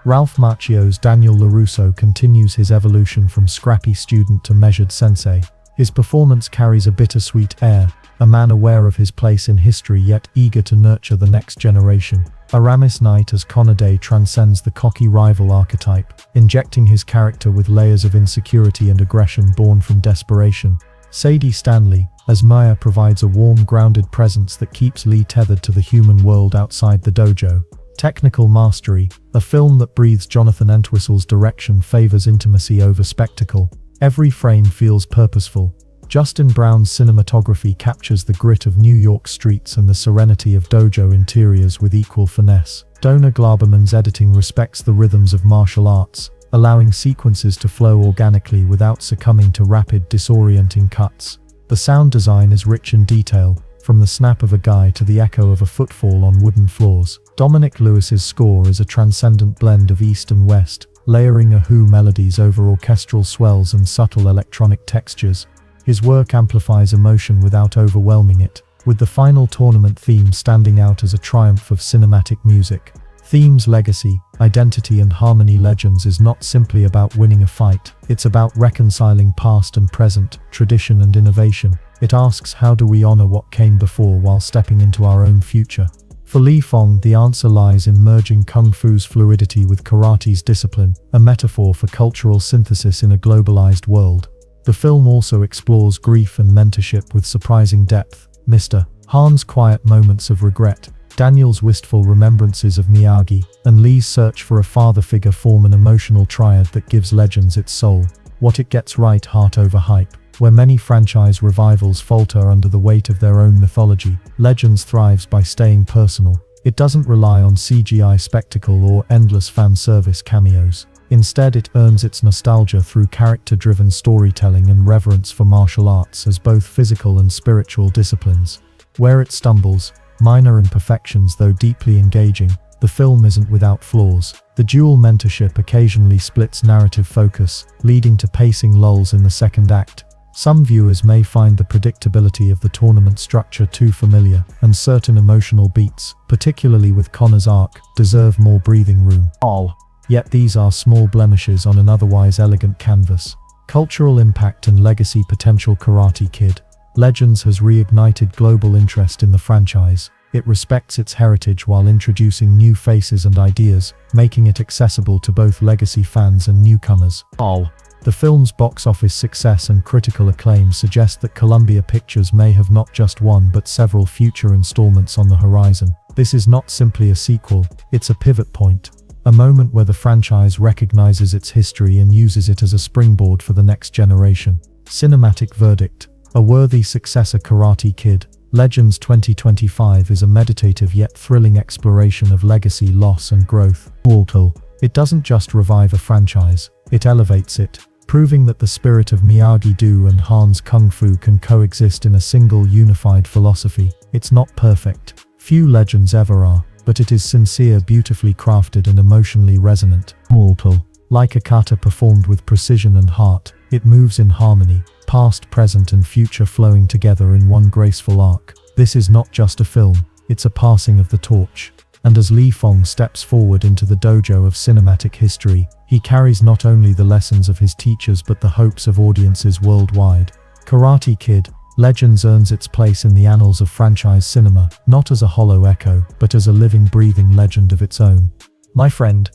Ralph Macchio's Daniel LaRusso continues his evolution from scrappy student to measured sensei. His performance carries a bittersweet air, a man aware of his place in history yet eager to nurture the next generation. Aramis Knight as Connor Day transcends the cocky rival archetype, injecting his character with layers of insecurity and aggression born from desperation. Sadie Stanley as Maya provides a warm, grounded presence that keeps Lee tethered to the human world outside the dojo. Technical mastery. A film that breathes Jonathan Entwistle's direction favors intimacy over spectacle. Every frame feels purposeful. Justin Brown's cinematography captures the grit of New York streets and the serenity of dojo interiors with equal finesse. Donna Glaberman's editing respects the rhythms of martial arts, allowing sequences to flow organically without succumbing to rapid, disorienting cuts. The sound design is rich in detail, from the snap of a guy to the echo of a footfall on wooden floors. Dominic Lewis's score is a transcendent blend of East and West, layering a Who melodies over orchestral swells and subtle electronic textures. His work amplifies emotion without overwhelming it, with the final tournament theme standing out as a triumph of cinematic music. Theme's legacy, identity and harmony. Legends is not simply about winning a fight, it's about reconciling past and present, tradition and innovation. It asks, how do we honor what came before while stepping into our own future? For Li Fong, the answer lies in merging Kung Fu's fluidity with karate's discipline, a metaphor for cultural synthesis in a globalized world. The film also explores grief and mentorship with surprising depth. Mr. Han's quiet moments of regret, Daniel's wistful remembrances of Miyagi, and Lee's search for a father figure form an emotional triad that gives Legends its soul. What it gets right, heart over hype. Where many franchise revivals falter under the weight of their own mythology, Legends thrives by staying personal. It doesn't rely on CGI spectacle or endless fan service cameos. Instead, it earns its nostalgia through character-driven storytelling and reverence for martial arts as both physical and spiritual disciplines. Where it stumbles, minor imperfections though deeply engaging, the film isn't without flaws. The dual mentorship occasionally splits narrative focus, leading to pacing lulls in the second act. Some viewers may find the predictability of the tournament structure too familiar, and certain emotional beats, particularly with Connor's arc, deserve more breathing room. Yet these are small blemishes on an otherwise elegant canvas. Cultural impact and legacy potential. Karate Kid Legends has reignited global interest in the franchise. It respects its heritage while introducing new faces and ideas, making it accessible to both legacy fans and newcomers. The film's box office success and critical acclaim suggest that Columbia Pictures may have not just one but several future installments on the horizon. This is not simply a sequel, it's a pivot point. A moment where the franchise recognizes its history and uses it as a springboard for the next generation. Cinematic verdict. A worthy successor. Karate Kid Legends 2025 is a meditative yet thrilling exploration of legacy, loss and growth. It doesn't just revive a franchise, it elevates it, proving that the spirit of Miyagi-Do and Han's Kung Fu can coexist in a single unified philosophy. It's not perfect. Few legends ever are, but it is sincere, beautifully crafted and emotionally resonant. Like a kata performed with precision and heart, it moves in harmony, past, present and future flowing together in one graceful arc. This is not just a film, it's a passing of the torch. And as Li Fong steps forward into the dojo of cinematic history, he carries not only the lessons of his teachers but the hopes of audiences worldwide. Karate Kid Legends earns its place in the annals of franchise cinema, not as a hollow echo, but as a living, breathing legend of its own. My friend,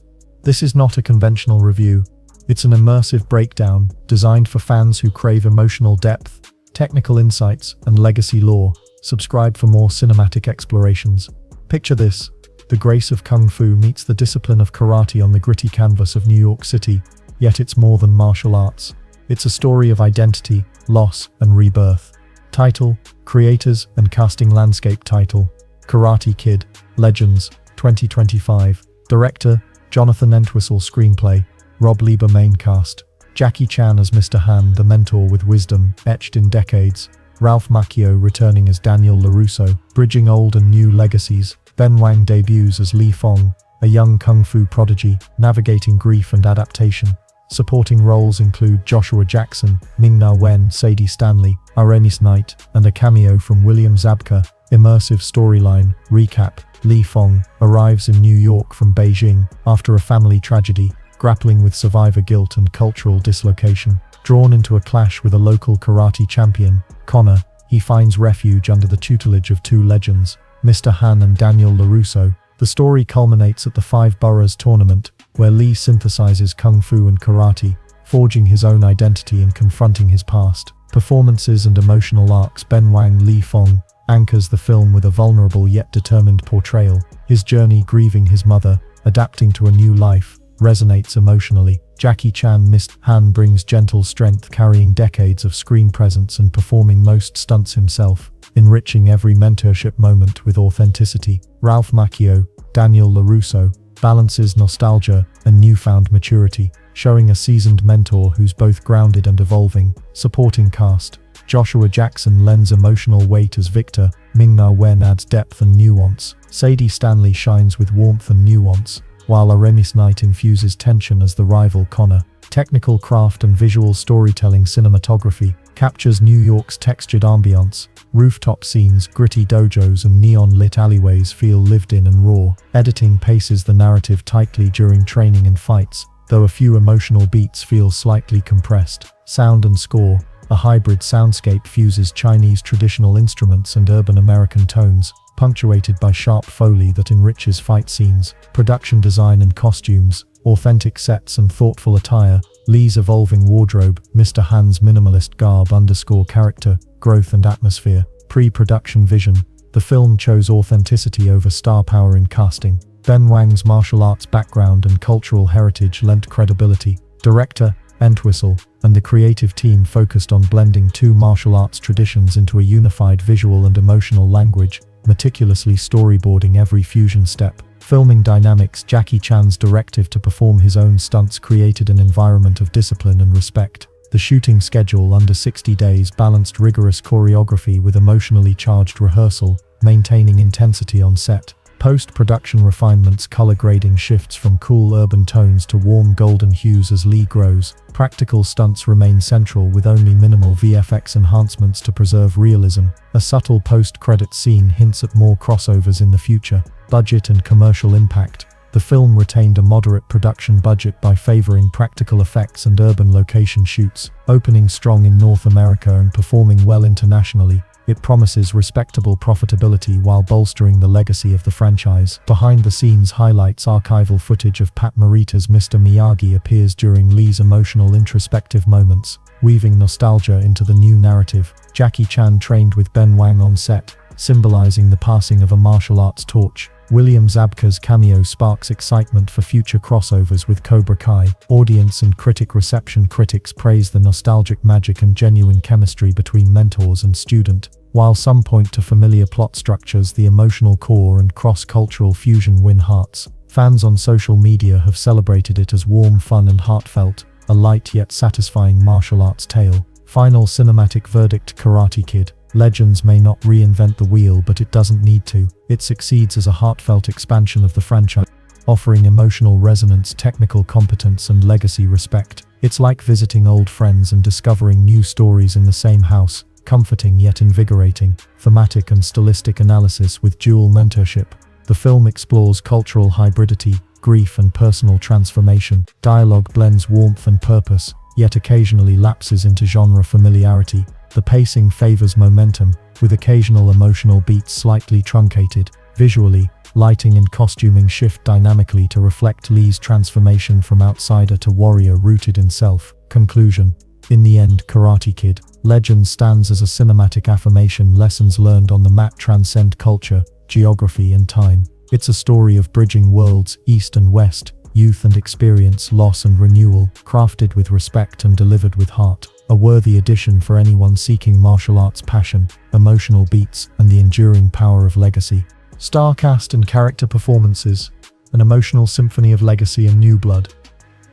this is not a conventional review. It's an immersive breakdown, designed for fans who crave emotional depth, technical insights, and legacy lore. Subscribe for more cinematic explorations. Picture this. The grace of Kung Fu meets the discipline of karate on the gritty canvas of New York City, yet it's more than martial arts. It's a story of identity, loss, and rebirth. Title, creators, and casting. Landscape title, Karate Kid Legends 2025. Director, Jonathan Entwistle. Screenplay, Rob Lieber. Main cast, Jackie Chan as Mr. Han, the mentor with wisdom etched in decades. Ralph Macchio returning as Daniel LaRusso, bridging old and new legacies. Ben Wang debuts as Li Fong, a young Kung Fu prodigy, navigating grief and adaptation. Supporting roles include Joshua Jackson, Ming-Na Wen, Sadie Stanley, Aramis Knight, and a cameo from William Zabka. Immersive storyline. Recap. Li Fong arrives in New York from Beijing after a family tragedy, grappling with survivor guilt and cultural dislocation. Drawn into a clash with a local karate champion, Connor, he finds refuge under the tutelage of two legends, Mr. Han and Daniel LaRusso. The story culminates at the Five Boroughs tournament, where Lee synthesizes Kung Fu and karate, forging his own identity and confronting his past. Performances and emotional arcs. Ben Wang Li Fong anchors the film with a vulnerable yet determined portrayal. His journey grieving his mother, adapting to a new life, resonates emotionally. Jackie Chan Mr. Han brings gentle strength, carrying decades of screen presence and performing most stunts himself, enriching every mentorship moment with authenticity. Ralph Macchio, Daniel LaRusso, balances nostalgia and newfound maturity, showing a seasoned mentor who's both grounded and evolving. Supporting cast, Joshua Jackson lends emotional weight as Victor, Ming-Na Wen adds depth and nuance, Sadie Stanley shines with warmth and nuance, while Aramis Knight infuses tension as the rival Connor. Technical craft and visual storytelling cinematography captures New York's textured ambiance. Rooftop scenes, gritty dojos and neon-lit alleyways feel lived in and raw. Editing paces the narrative tightly during training and fights, though a few emotional beats feel slightly compressed. Sound and score. A hybrid soundscape fuses Chinese traditional instruments and urban American tones, punctuated by sharp foley that enriches fight scenes. Production design and costumes. Authentic sets and thoughtful attire. Lee's evolving wardrobe, Mr. Han's minimalist garb underscore character, growth and atmosphere. Pre-production vision. The film chose authenticity over star power in casting. Ben Wang's martial arts background and cultural heritage lent credibility. Director, Entwistle, and the creative team focused on blending two martial arts traditions into a unified visual and emotional language, meticulously storyboarding every fusion step. Filming dynamics. Jackie Chan's directive to perform his own stunts created an environment of discipline and respect. The shooting schedule, under 60 days, balanced rigorous choreography with emotionally charged rehearsal, maintaining intensity on set. Post-production refinements. Color grading shifts from cool urban tones to warm golden hues as Lee grows. Practical stunts remain central with only minimal VFX enhancements to preserve realism. A subtle post-credit scene hints at more crossovers in the future. Budget and commercial impact. The film retained a moderate production budget by favoring practical effects and urban location shoots. Opening strong in North America and performing well internationally, it promises respectable profitability while bolstering the legacy of the franchise. Behind-the-scenes highlights. Archival footage of Pat Morita's Mr. Miyagi appears during Lee's emotional introspective moments, weaving nostalgia into the new narrative. Jackie Chan trained with Ben Wang on set, symbolizing the passing of a martial arts torch. William Zabka's cameo sparks excitement for future crossovers with Cobra Kai. Audience and critic reception. Critics praise the nostalgic magic and genuine chemistry between mentors and student, while some point to familiar plot structures. The emotional core and cross-cultural fusion win hearts. Fans on social media have celebrated it as warm, fun and heartfelt, a light yet satisfying martial arts tale. Final cinematic verdict. Karate Kid. Legends may not reinvent the wheel, but it doesn't need to. It succeeds as a heartfelt expansion of the franchise, offering emotional resonance, technical competence, and legacy respect. It's like visiting old friends and discovering new stories in the same house, comforting yet invigorating. Thematic and stylistic analysis with dual mentorship. The film explores cultural hybridity, grief, and personal transformation. Dialogue blends warmth and purpose, yet occasionally lapses into genre familiarity. The pacing favors momentum, with occasional emotional beats slightly truncated. Visually, lighting and costuming shift dynamically to reflect Lee's transformation from outsider to warrior rooted in self. Conclusion. In the end, Karate Kid Legends stands as a cinematic affirmation. Lessons learned on the mat transcend culture, geography, and time. It's a story of bridging worlds, east and west, youth and experience, loss and renewal, crafted with respect and delivered with heart. A worthy addition for anyone seeking martial arts passion, emotional beats, and the enduring power of legacy. Star cast and character performances. An emotional symphony of legacy and new blood.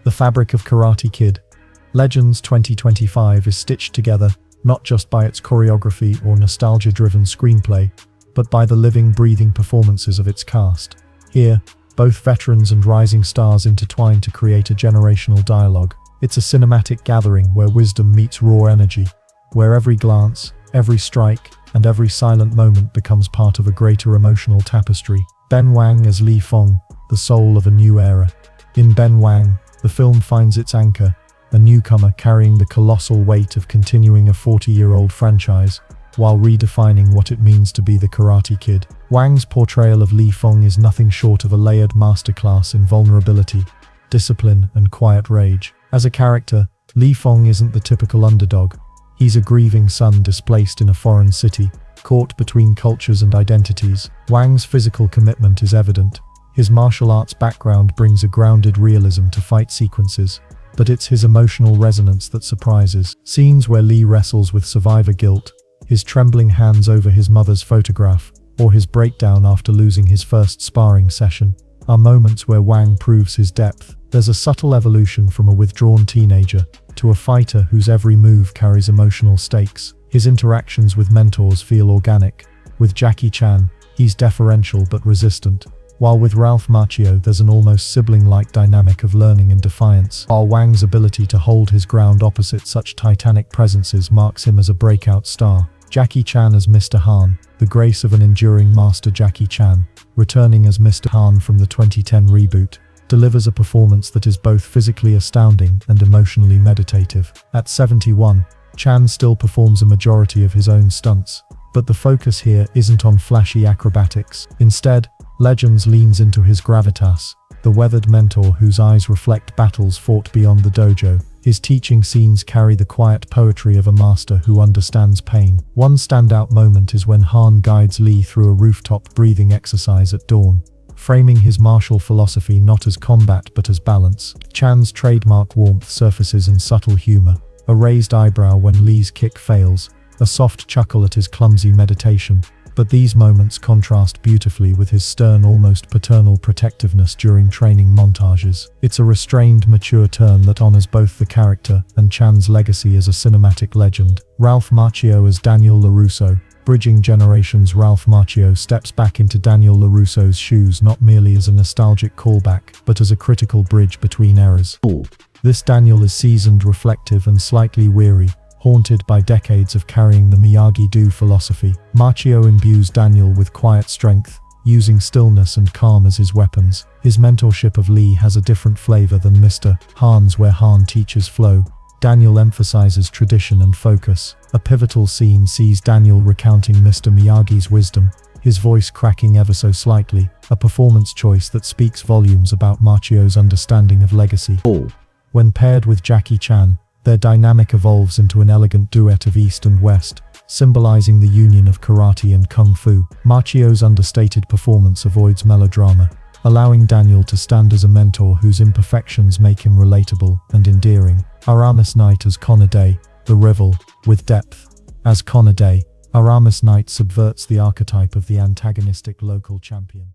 The fabric of Karate Kid Legends 2025 is stitched together, not just by its choreography or nostalgia-driven screenplay, but by the living, breathing performances of its cast. Here, both veterans and rising stars intertwine to create a generational dialogue. It's a cinematic gathering where wisdom meets raw energy, where every glance, every strike, and every silent moment becomes part of a greater emotional tapestry. Ben Wang as Li Fong, the soul of a new era. In Ben Wang, the film finds its anchor, a newcomer carrying the colossal weight of continuing a 40-year-old franchise, while redefining what it means to be the Karate Kid. Wang's portrayal of Li Fong is nothing short of a layered masterclass in vulnerability, discipline, and quiet rage. As a character, Li Fong isn't the typical underdog. He's a grieving son displaced in a foreign city, caught between cultures and identities. Wang's physical commitment is evident. His martial arts background brings a grounded realism to fight sequences, but it's his emotional resonance that surprises. Scenes where Li wrestles with survivor guilt, his trembling hands over his mother's photograph, or his breakdown after losing his first sparring session, are moments where Wang proves his depth. There's a subtle evolution from a withdrawn teenager to a fighter whose every move carries emotional stakes. His interactions with mentors feel organic. With Jackie Chan, he's deferential but resistant, while with Ralph Macchio there's an almost sibling-like dynamic of learning and defiance. While Wang's ability to hold his ground opposite such titanic presences marks him as a breakout star. Jackie Chan as Mr. Han, the grace of an enduring master. Jackie Chan, returning as Mr. Han from the 2010 reboot, delivers a performance that is both physically astounding and emotionally meditative. At 71, Chan still performs a majority of his own stunts, but the focus here isn't on flashy acrobatics. Instead, Legends leans into his gravitas, the weathered mentor whose eyes reflect battles fought beyond the dojo. His teaching scenes carry the quiet poetry of a master who understands pain. One standout moment is when Han guides Lee through a rooftop breathing exercise at dawn, framing his martial philosophy not as combat but as balance. Chan's trademark warmth surfaces in subtle humor, a raised eyebrow when Lee's kick fails, a soft chuckle at his clumsy meditation. But these moments contrast beautifully with his stern, almost paternal protectiveness during training montages. It's a restrained, mature turn that honors both the character and Chan's legacy as a cinematic legend. Ralph Macchio as Daniel LaRusso. Bridging generations, Ralph Macchio steps back into Daniel LaRusso's shoes not merely as a nostalgic callback, but as a critical bridge between eras. This Daniel is seasoned, reflective, and slightly weary, haunted by decades of carrying the Miyagi-Do philosophy. Macchio imbues Daniel with quiet strength, using stillness and calm as his weapons. His mentorship of Lee has a different flavor than Mr. Han's, where Han teaches flow. Daniel emphasizes tradition and focus. A pivotal scene sees Daniel recounting Mr. Miyagi's wisdom, his voice cracking ever so slightly, a performance choice that speaks volumes about Macchio's understanding of legacy. When paired with Jackie Chan, their dynamic evolves into an elegant duet of East and West, symbolizing the union of karate and kung fu. Macchio's understated performance avoids melodrama, allowing Daniel to stand as a mentor whose imperfections make him relatable and endearing. Aramis Knight as Connor Day, the rival, with depth. As Connor Day, Aramis Knight subverts the archetype of the antagonistic local champion.